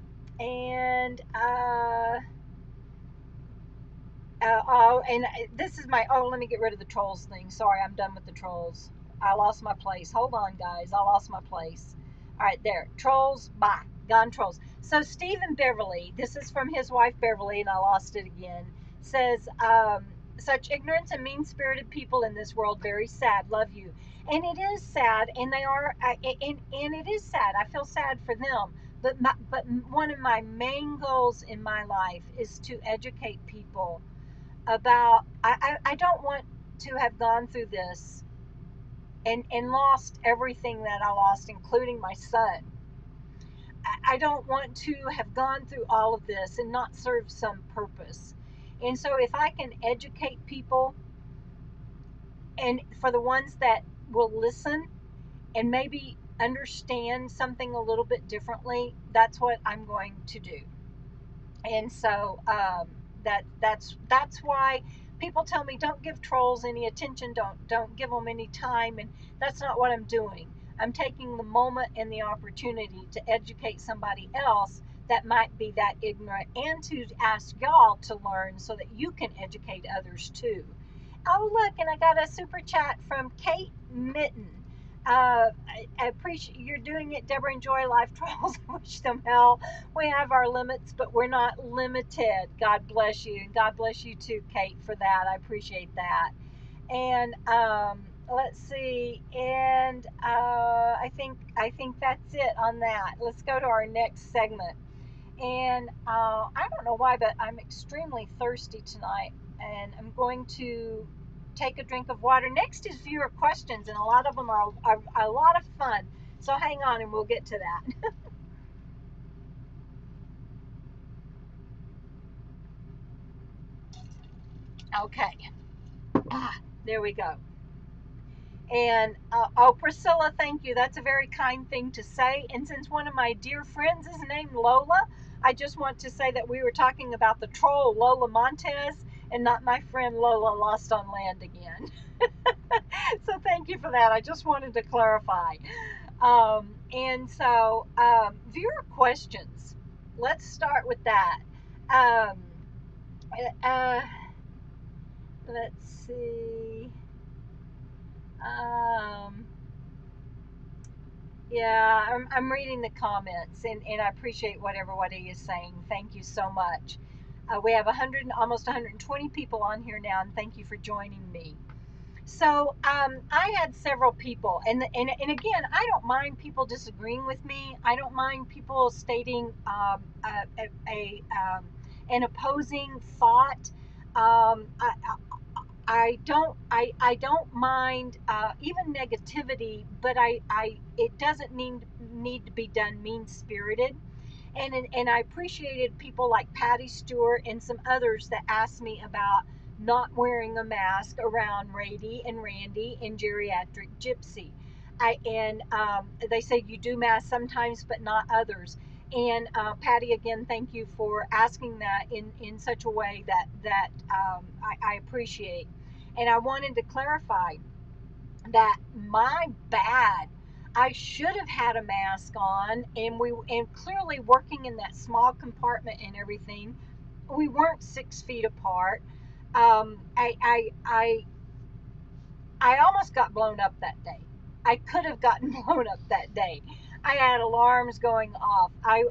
this is my, let me get rid of the trolls thing. Sorry, I'm done with the trolls. I lost my place. Hold on, guys. I lost my place. All right, there. Trolls, bye. Gone trolls. So Stephen Beverly, this is from his wife Beverly, and I lost it again, says, such ignorance and mean-spirited people in this world, very sad. Love you. And it is sad, and they are, and it is sad. I feel sad for them. But one of my main goals in my life is to educate people about, I don't want to have gone through this and lost everything that I lost, including my son. I don't want to have gone through all of this and not serve some purpose. And so if I can educate people, and for the ones that will listen and maybe understand something a little bit differently, that's what I'm going to do. And so that's why people tell me, don't give trolls any attention, don't give them any time, and that's not what I'm doing. I'm taking the moment and the opportunity to educate somebody else that might be that ignorant, and to ask y'all to learn so that you can educate others too. Oh, look, and I got a super chat from Kate Mitten. I appreciate you're doing it, Debra. Enjoy live trolls. I wish them hell. We have our limits, but we're not limited. God bless you, and God bless you too, Kate, for that. I appreciate that. And let's see, and I think that's it on that. Let's go to our next segment. And I don't know why, but I'm extremely thirsty tonight, and I'm going to take a drink of water. Next is viewer questions, and a lot of them are a lot of fun. So hang on, and we'll get to that. Okay. There we go. And oh, Priscilla, thank you. That's a very kind thing to say. And since one of my dear friends is named Lola, I just want to say that we were talking about the troll Lola Montez, and not my friend Lola Lost on Land again. So thank you for that. I just wanted to clarify. And so viewer questions. Let's start with that. Um, let's see. Yeah, I'm reading the comments, and I appreciate what everybody is saying. Thank you so much. We have almost 120 people on here now, and thank you for joining me. So I had several people, and again, I don't mind people disagreeing with me. I don't mind people stating an opposing thought. I don't mind even negativity, but it doesn't need to be done mean spirited. And I appreciated people like Patty Stewart and some others that asked me about not wearing a mask around Rady and Randy and Geriatric Gypsy. They say you do masks sometimes, but not others. And Patty, again, thank you for asking that in such a way that I appreciate. And I wanted to clarify that my bad. I should have had a mask on, and clearly working in that small compartment and everything, we weren't 6 feet apart. I almost got blown up that day. I could have gotten blown up that day. I had alarms going off. I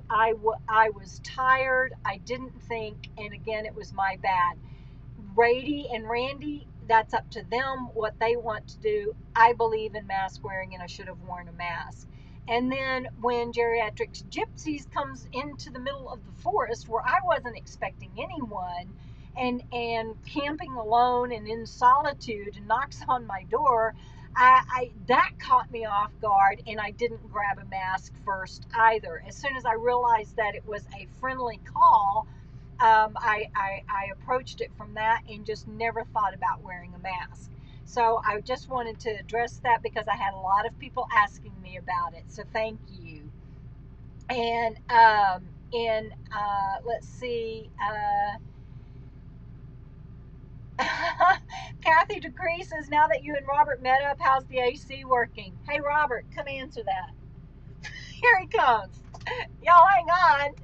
was tired. I didn't think, and again, it was my bad. Rady and Randy, that's up to them what they want to do. I believe in mask wearing, and I should have worn a mask. And then when Geriatrics Gypsies comes into the middle of the forest where I wasn't expecting anyone, and camping alone and in solitude, and knocks on my door, that caught me off guard, and I didn't grab a mask first either. As soon as I realized that it was a friendly call, I approached it from that and just never thought about wearing a mask. So I just wanted to address that because I had a lot of people asking me about it. So thank you. And let's see. Kathy DeCree says, now that you and Robert met up, how's the AC working? Hey, Robert, come answer that. Here he comes. Y'all hang on.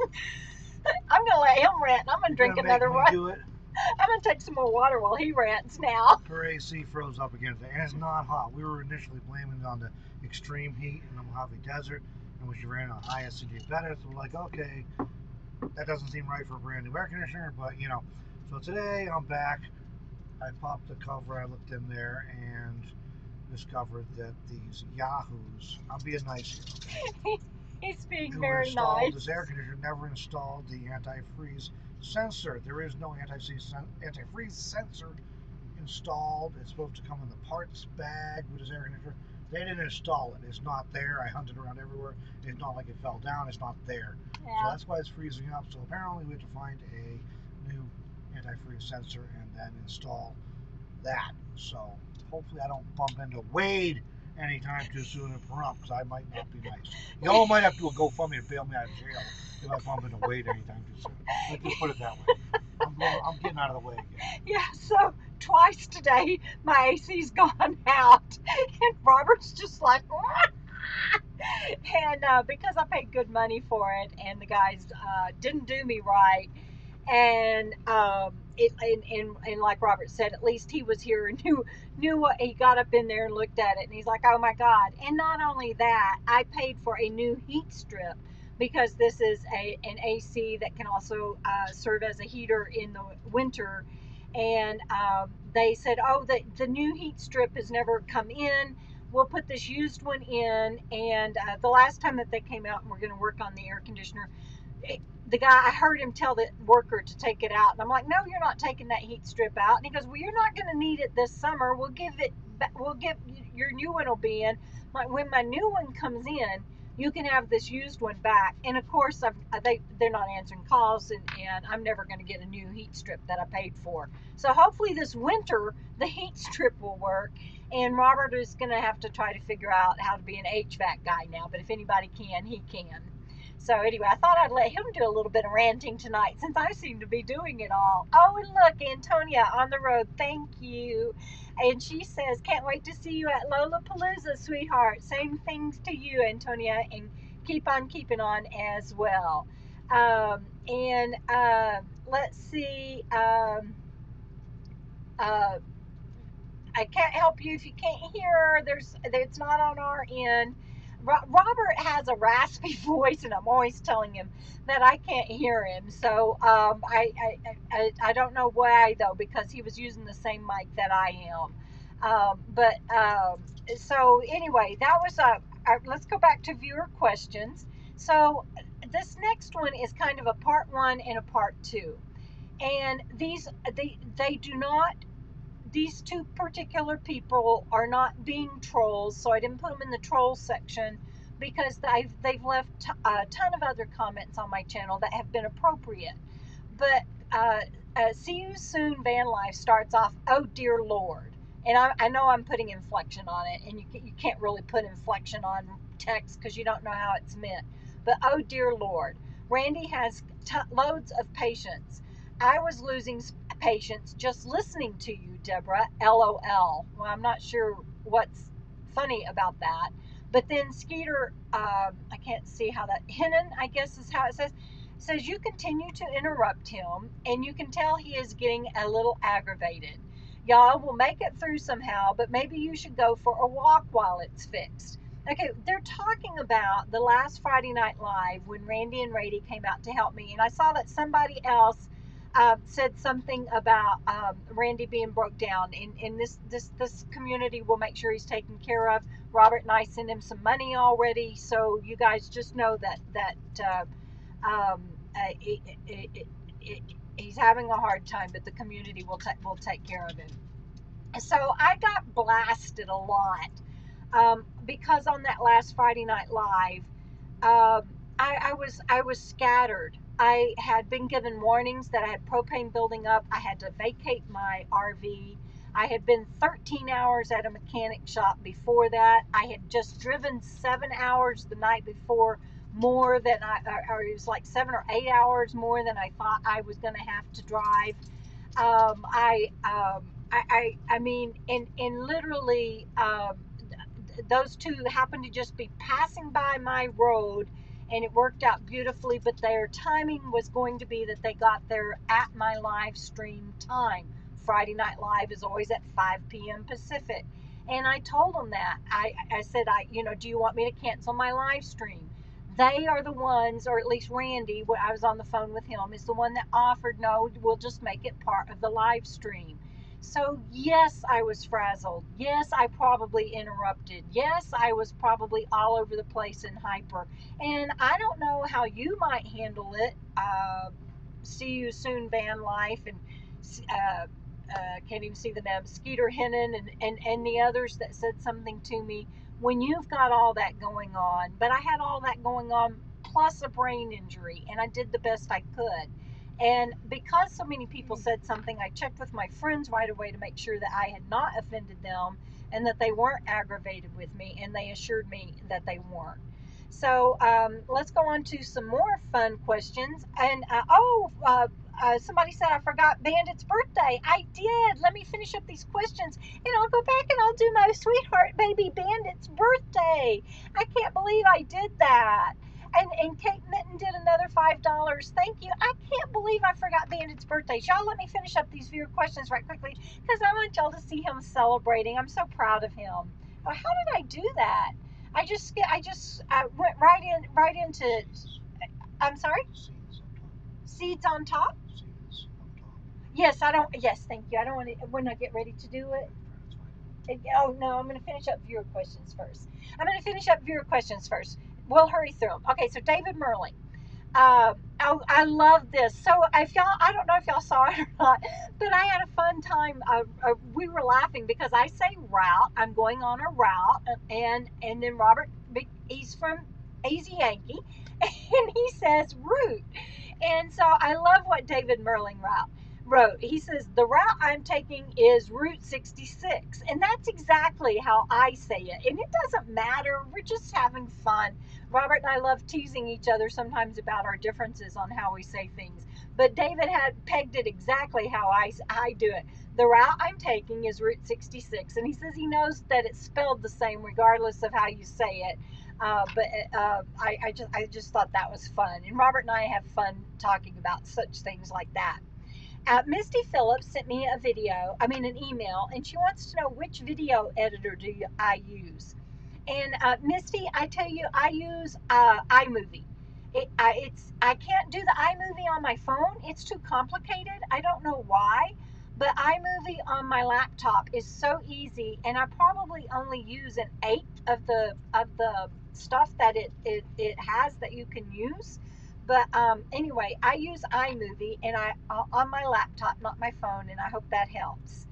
I'm going to let him rant. I'm going to drink another one. I'm going to take some more water while he rants now. Her AC froze up again today, and it's not hot. We were initially blaming it on the extreme heat in the Mojave Desert, and when she ran on high acidity better, so we're like, okay, that doesn't seem right for a brand new air conditioner, but you know. So today I'm back. I popped the cover, I looked in there, and discovered that these yahoos, I'm being nice here, okay? He's being very installed nice. This air conditioner never installed the antifreeze sensor. There is no antifreeze sensor installed. It's supposed to come in the parts bag with this air conditioner. They didn't install it. It's not there. I hunted around everywhere. It's not like it fell down. It's not there. Yeah. So that's why it's freezing up. So apparently we have to find a new antifreeze sensor and then install that. So hopefully I don't bump into Wade anytime too soon in Pahrump, because I might not be nice. Y'all might have to do a GoFundMe to bail me out of jail if I bump into Wade anytime too soon. Let's just put it that way. I'm getting out of the way again. Yeah, so twice today my AC's gone out, and Robert's just like, and because I paid good money for it, and the guys didn't do me right, and and like Robert said, at least he was here and knew what. He got up in there and looked at it, and he's like, oh my God. And not only that, I paid for a new heat strip, because this is an AC that can also serve as a heater in the winter. And they said, oh, the new heat strip has never come in. We'll put this used one in. And the last time that they came out and we're going to work on the air conditioner, the guy, I heard him tell the worker to take it out, and I'm like, no, you're not taking that heat strip out. And he goes, well, you're not going to need it this summer. We'll give your new one will be in. Like, when my new one comes in, you can have this used one back. And of course, they're not answering calls, and I'm never going to get a new heat strip that I paid for. So hopefully this winter the heat strip will work. And Robert is going to have to try to figure out how to be an HVAC guy now. But if anybody can, he can. So anyway, I thought I'd let him do a little bit of ranting tonight, since I seem to be doing it all. Oh, and look, Antonia on the road. Thank you. And she says, can't wait to see you at Lollapalooza, sweetheart. Same things to you, Antonia, and keep on keeping on as well. Let's see. I can't help you if you can't hear. It's not on our end. Robert has a raspy voice, and I'm always telling him that I can't hear him. So I don't know why though, because he was using the same mic that I am. So anyway, that was let's go back to viewer questions. So this next one is kind of a part 1 and a part 2, and they do not. These two particular people are not being trolls, so I didn't put them in the troll section, because they've left a ton of other comments on my channel that have been appropriate. But see you soon van life starts off, oh dear Lord. And I know I'm putting inflection on it, and you can't really put inflection on text because you don't know how it's meant. But oh dear Lord. Randy has loads of patience. I was losing patience just listening to you, Debra. LOL. Well, I'm not sure what's funny about that. But then Skeeter, I can't see how that, Hennon, I guess is how it says you continue to interrupt him, and you can tell he is getting a little aggravated. Y'all will make it through somehow, but maybe you should go for a walk while it's fixed. Okay, they're talking about the last Friday Night Live when Randy and Rady came out to help me, and I saw that somebody else said something about Randy being broke down. In this community will make sure he's taken care of. Robert and I sent him some money already, so you guys just know that um, he's having a hard time, but the community will take care of him. So I got blasted a lot because on that last Friday Night Live, I was scattered. I had been given warnings that I had propane building up. I had to vacate my RV. I had been 13 hours at a mechanic shop before that. I had just driven 7 hours the night before, more than or it was like 7 or 8 hours more than I thought I was going to have to drive. I mean, and literally, those two happened to just be passing by my road, and it worked out beautifully. But their timing was going to be that they got there at my live stream time. Friday Night Live is always at 5 p.m. Pacific, and I told them that. I said, do you want me to cancel my live stream? They are the ones, or at least Randy, when I was on the phone with him, is the one that offered, no, we'll just make it part of the live stream. So yes, I was frazzled. Yes, I probably interrupted. Yes, I was probably all over the place and hyper. And I don't know how you might handle it. See you soon, Van Life, and can't even see the name, Skeeter Hennon, and the others that said something to me. When you've got all that going on, but I had all that going on plus a brain injury, and I did the best I could. And because so many people said something, I checked with my friends right away to make sure that I had not offended them and that they weren't aggravated with me, and they assured me that they weren't. So let's go on to some more fun questions. And somebody said I forgot Bandit's birthday. I did. Let me finish up these questions, and I'll go back and I'll do my sweetheart baby Bandit's birthday. I can't believe I did that. And Kate Mitten did another $5. Thank you. I can't believe I forgot Bandit's birthday. Y'all, let me finish up these viewer questions right quickly because I want y'all to see him celebrating. I'm so proud of him. Oh, how did I do that? I went right into. I'm sorry. Seeds on top. Yes, I don't. Yes, thank you. I don't want to. When I get ready to do it. Oh no, I'm going to finish up viewer questions first. We'll hurry through them. Okay, so David Merling. I love this. So I don't know if y'all saw it or not, but I had a fun time. We were laughing because I say route. I'm going on a route, and then Robert, he's Yankee, and he says route. And so I love what David Merling wrote. He says, the route I'm taking is Route 66. And that's exactly how I say it. And it doesn't matter. We're just having fun. Robert and I love teasing each other sometimes about our differences on how we say things. But David had pegged it exactly how I do it. The route I'm taking is Route 66. And he says he knows that it's spelled the same regardless of how you say it. I just thought that was fun. And Robert and I have fun talking about such things like that. Misty Phillips sent me an email, and she wants to know which video editor I use. And Misty, I tell you, I use iMovie. I can't do the iMovie on my phone. It's too complicated. I don't know why, but iMovie on my laptop is so easy, and I probably only use an eighth of the stuff that it has that you can use. But anyway, I use iMovie and on my laptop, not my phone, and I hope that helps.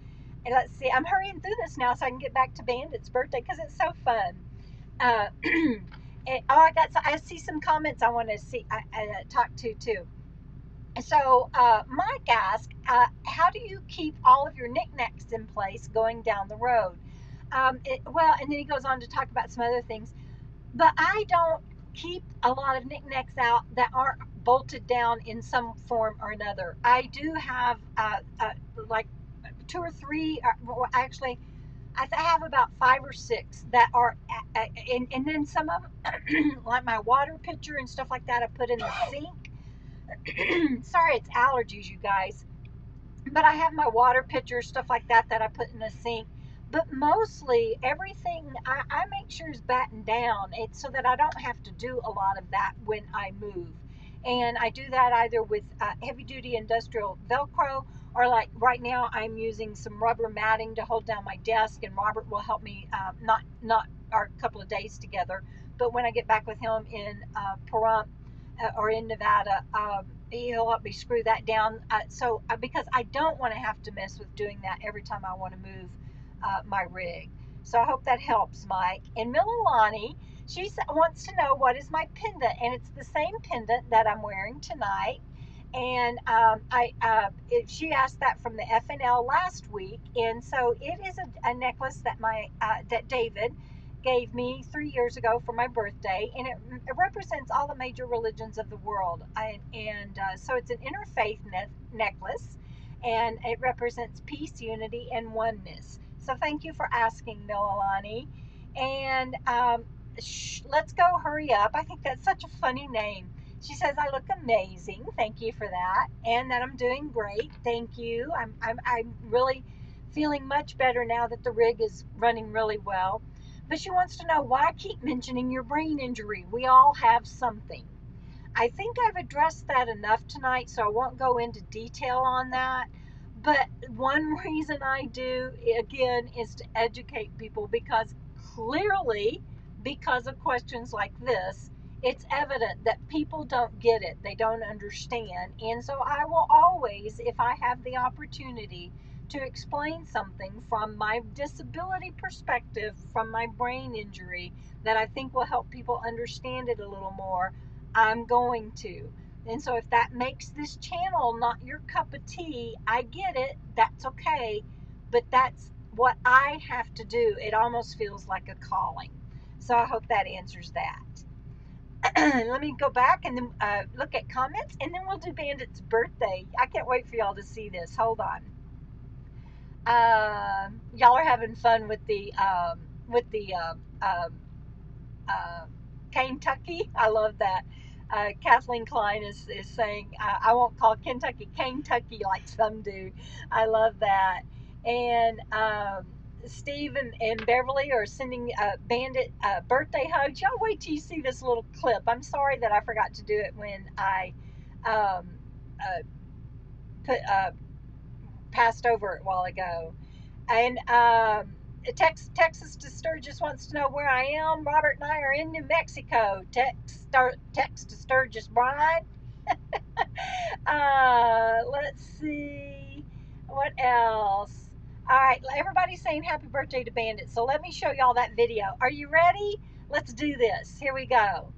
And let's see, I'm hurrying through this now so I can get back to Bandit's birthday because it's so fun. I see some comments I want to talk to too. So Mike asked, how do you keep all of your knickknacks in place going down the road? And then he goes on to talk about some other things. But I don't keep a lot of knickknacks out that aren't bolted down in some form or another. I do have like 2 or 3, actually, I have about 5 or 6 that are, and then some of them, like my water pitcher and stuff like that, I put in the sink. Sorry, it's allergies, you guys. But I have my water pitcher, stuff like that I put in the sink. But mostly everything I make sure is battened down. It's so that I don't have to do a lot of that when I move. And I do that either with heavy duty industrial Velcro, or like right now I'm using some rubber matting to hold down my desk, and Robert will help me, not our couple of days together, but when I get back with him in Pahrump or in Nevada, he'll help me screw that down. Because I don't want to have to mess with doing that every time I want to move my rig. So I hope that helps, Mike. And Mililani, she wants to know what is my pendant, and it's the same pendant that I'm wearing tonight. And she asked that from the FNL last week, and so it is a necklace that that David gave me 3 years ago for my birthday, and it represents all the major religions of the world. So it's an interfaith necklace, and it represents peace, unity, and oneness. So thank you for asking, Mililani. And let's go, hurry up. I think that's such a funny name. She says I look amazing. Thank you for that, and that I'm doing great. Thank you. I'm really feeling much better now that the rig is running really well. But she wants to know why I keep mentioning your brain injury. We all have something. I think I've addressed that enough tonight, so I won't go into detail on that. But one reason I do, again, is to educate people, because clearly, because of questions like this, it's evident that people don't get it. They don't understand. And so I will always, if I have the opportunity to explain something from my disability perspective, from my brain injury, that I think will help people understand it a little more, I'm going to. And so if that makes this channel not your cup of tea, I get it. That's okay. But that's what I have to do. It almost feels like a calling. So I hope that answers that. Let me go back and then look at comments, and then we'll do Bandit's birthday. I can't wait for y'all to see this. Hold on. Y'all are having fun with the Kentucky. I love that. Kathleen Klein is saying, I won't call Kentucky Kentucky like some do. I love that. And Steve and Beverly are sending Bandit birthday hugs. Y'all wait till you see this little clip. I'm sorry that I forgot to do it when I um, put passed over it a while ago. And Texas to Sturgis wants to know where I am. Robert and I are in New Mexico. Text to Sturgis Bride. Let's see. What else? All right, everybody's saying happy birthday to Bandit. So let me show y'all that video. Are you ready? Let's do this. Here we go.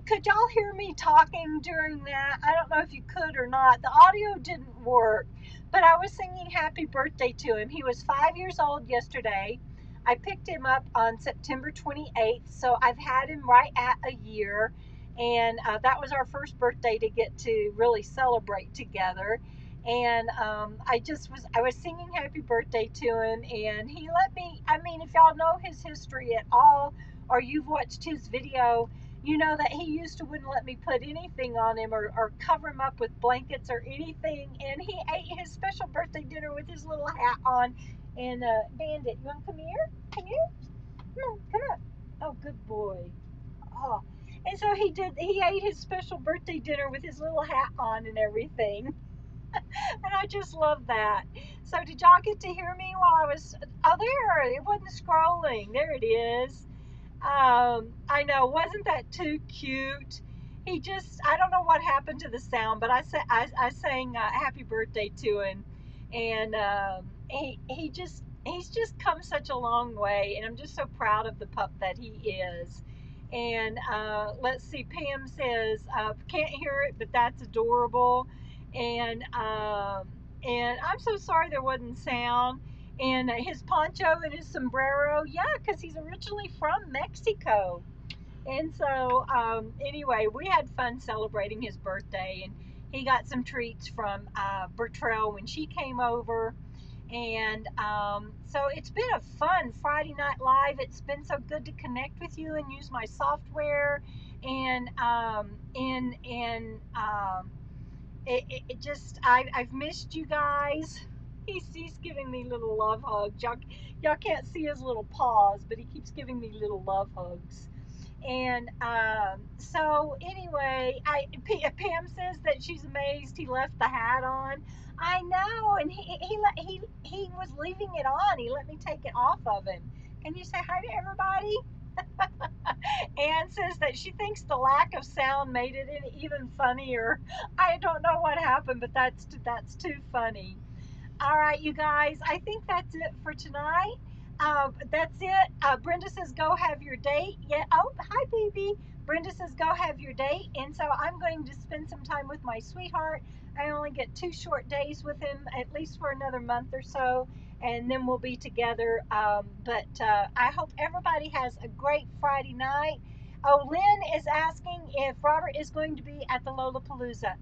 Could y'all hear me talking during that? I don't know if you could or not. The audio didn't work, but I was singing happy birthday to him. He was 5 years old yesterday. I picked him up on September 28th, so I've had him right at a year, and that was our first birthday to get to really celebrate together. And I was singing happy birthday to him, and he let me. I mean, if y'all know his history at all, or you've watched his video, you know that he used to wouldn't let me put anything on him, or cover him up with blankets or anything. And he ate his special birthday dinner with his little hat on. And Bandit, you want to come here? Come here? Come on. Oh, good boy. Oh. And so he ate his special birthday dinner with his little hat on and everything. And I just love that. So did y'all get to hear me while I was, oh, there, it wasn't scrolling. There it is. I know, wasn't that too cute? He just, I don't know what happened to the sound, but I sang happy birthday to him. and he's just come such a long way, and I'm just so proud of the pup that he is. And let's see, Pam says can't hear it, but that's adorable. And and I'm so sorry there wasn't sound. And his poncho and his sombrero, yeah, because he's originally from Mexico. And so, anyway, we had fun celebrating his birthday, and he got some treats from Bertrell when she came over. And so it's been a fun Friday Night Live. It's been so good to connect with you and use my software. And it just I've missed you guys. He's giving me little love hugs. Y'all can't see his little paws, but he keeps giving me little love hugs. And so anyway, Pam says that she's amazed he left the hat on. I know, and he was leaving it on. He let me take it off of him. Can you say hi to everybody? Anne says that she thinks the lack of sound made it even funnier. I don't know what happened, but that's too funny. All right, you guys, I think that's it for tonight. That's it. Brenda says, go have your date. Yeah. Oh, hi, baby. Brenda says, go have your date. And so I'm going to spend some time with my sweetheart. I only get 2 short days with him, at least for another month or so. And then we'll be together. But I hope everybody has a great Friday night. Oh, Lynn is asking if Robert is going to be at the Lollapalooza.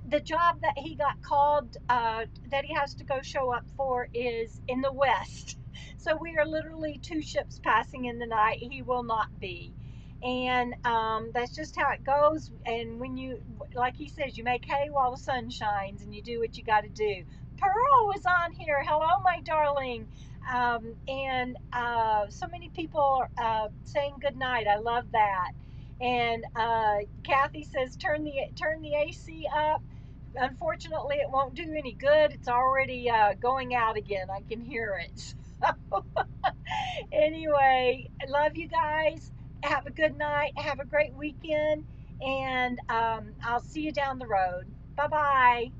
The job that he got called that he has to go show up for is in the west, so we are literally 2 ships passing in the night. He will not be, and that's just how it goes. And when you, like he says, you make hay while the sun shines, and you do what you got to do. Pearl was on here. Hello, my darling. And so many people are saying good night. I love that. And Kathy says turn the AC up. Unfortunately, it won't do any good. It's already going out again. I can hear it. So, anyway, I love you guys. Have a good night. Have a great weekend. And I'll see you down the road. Bye bye.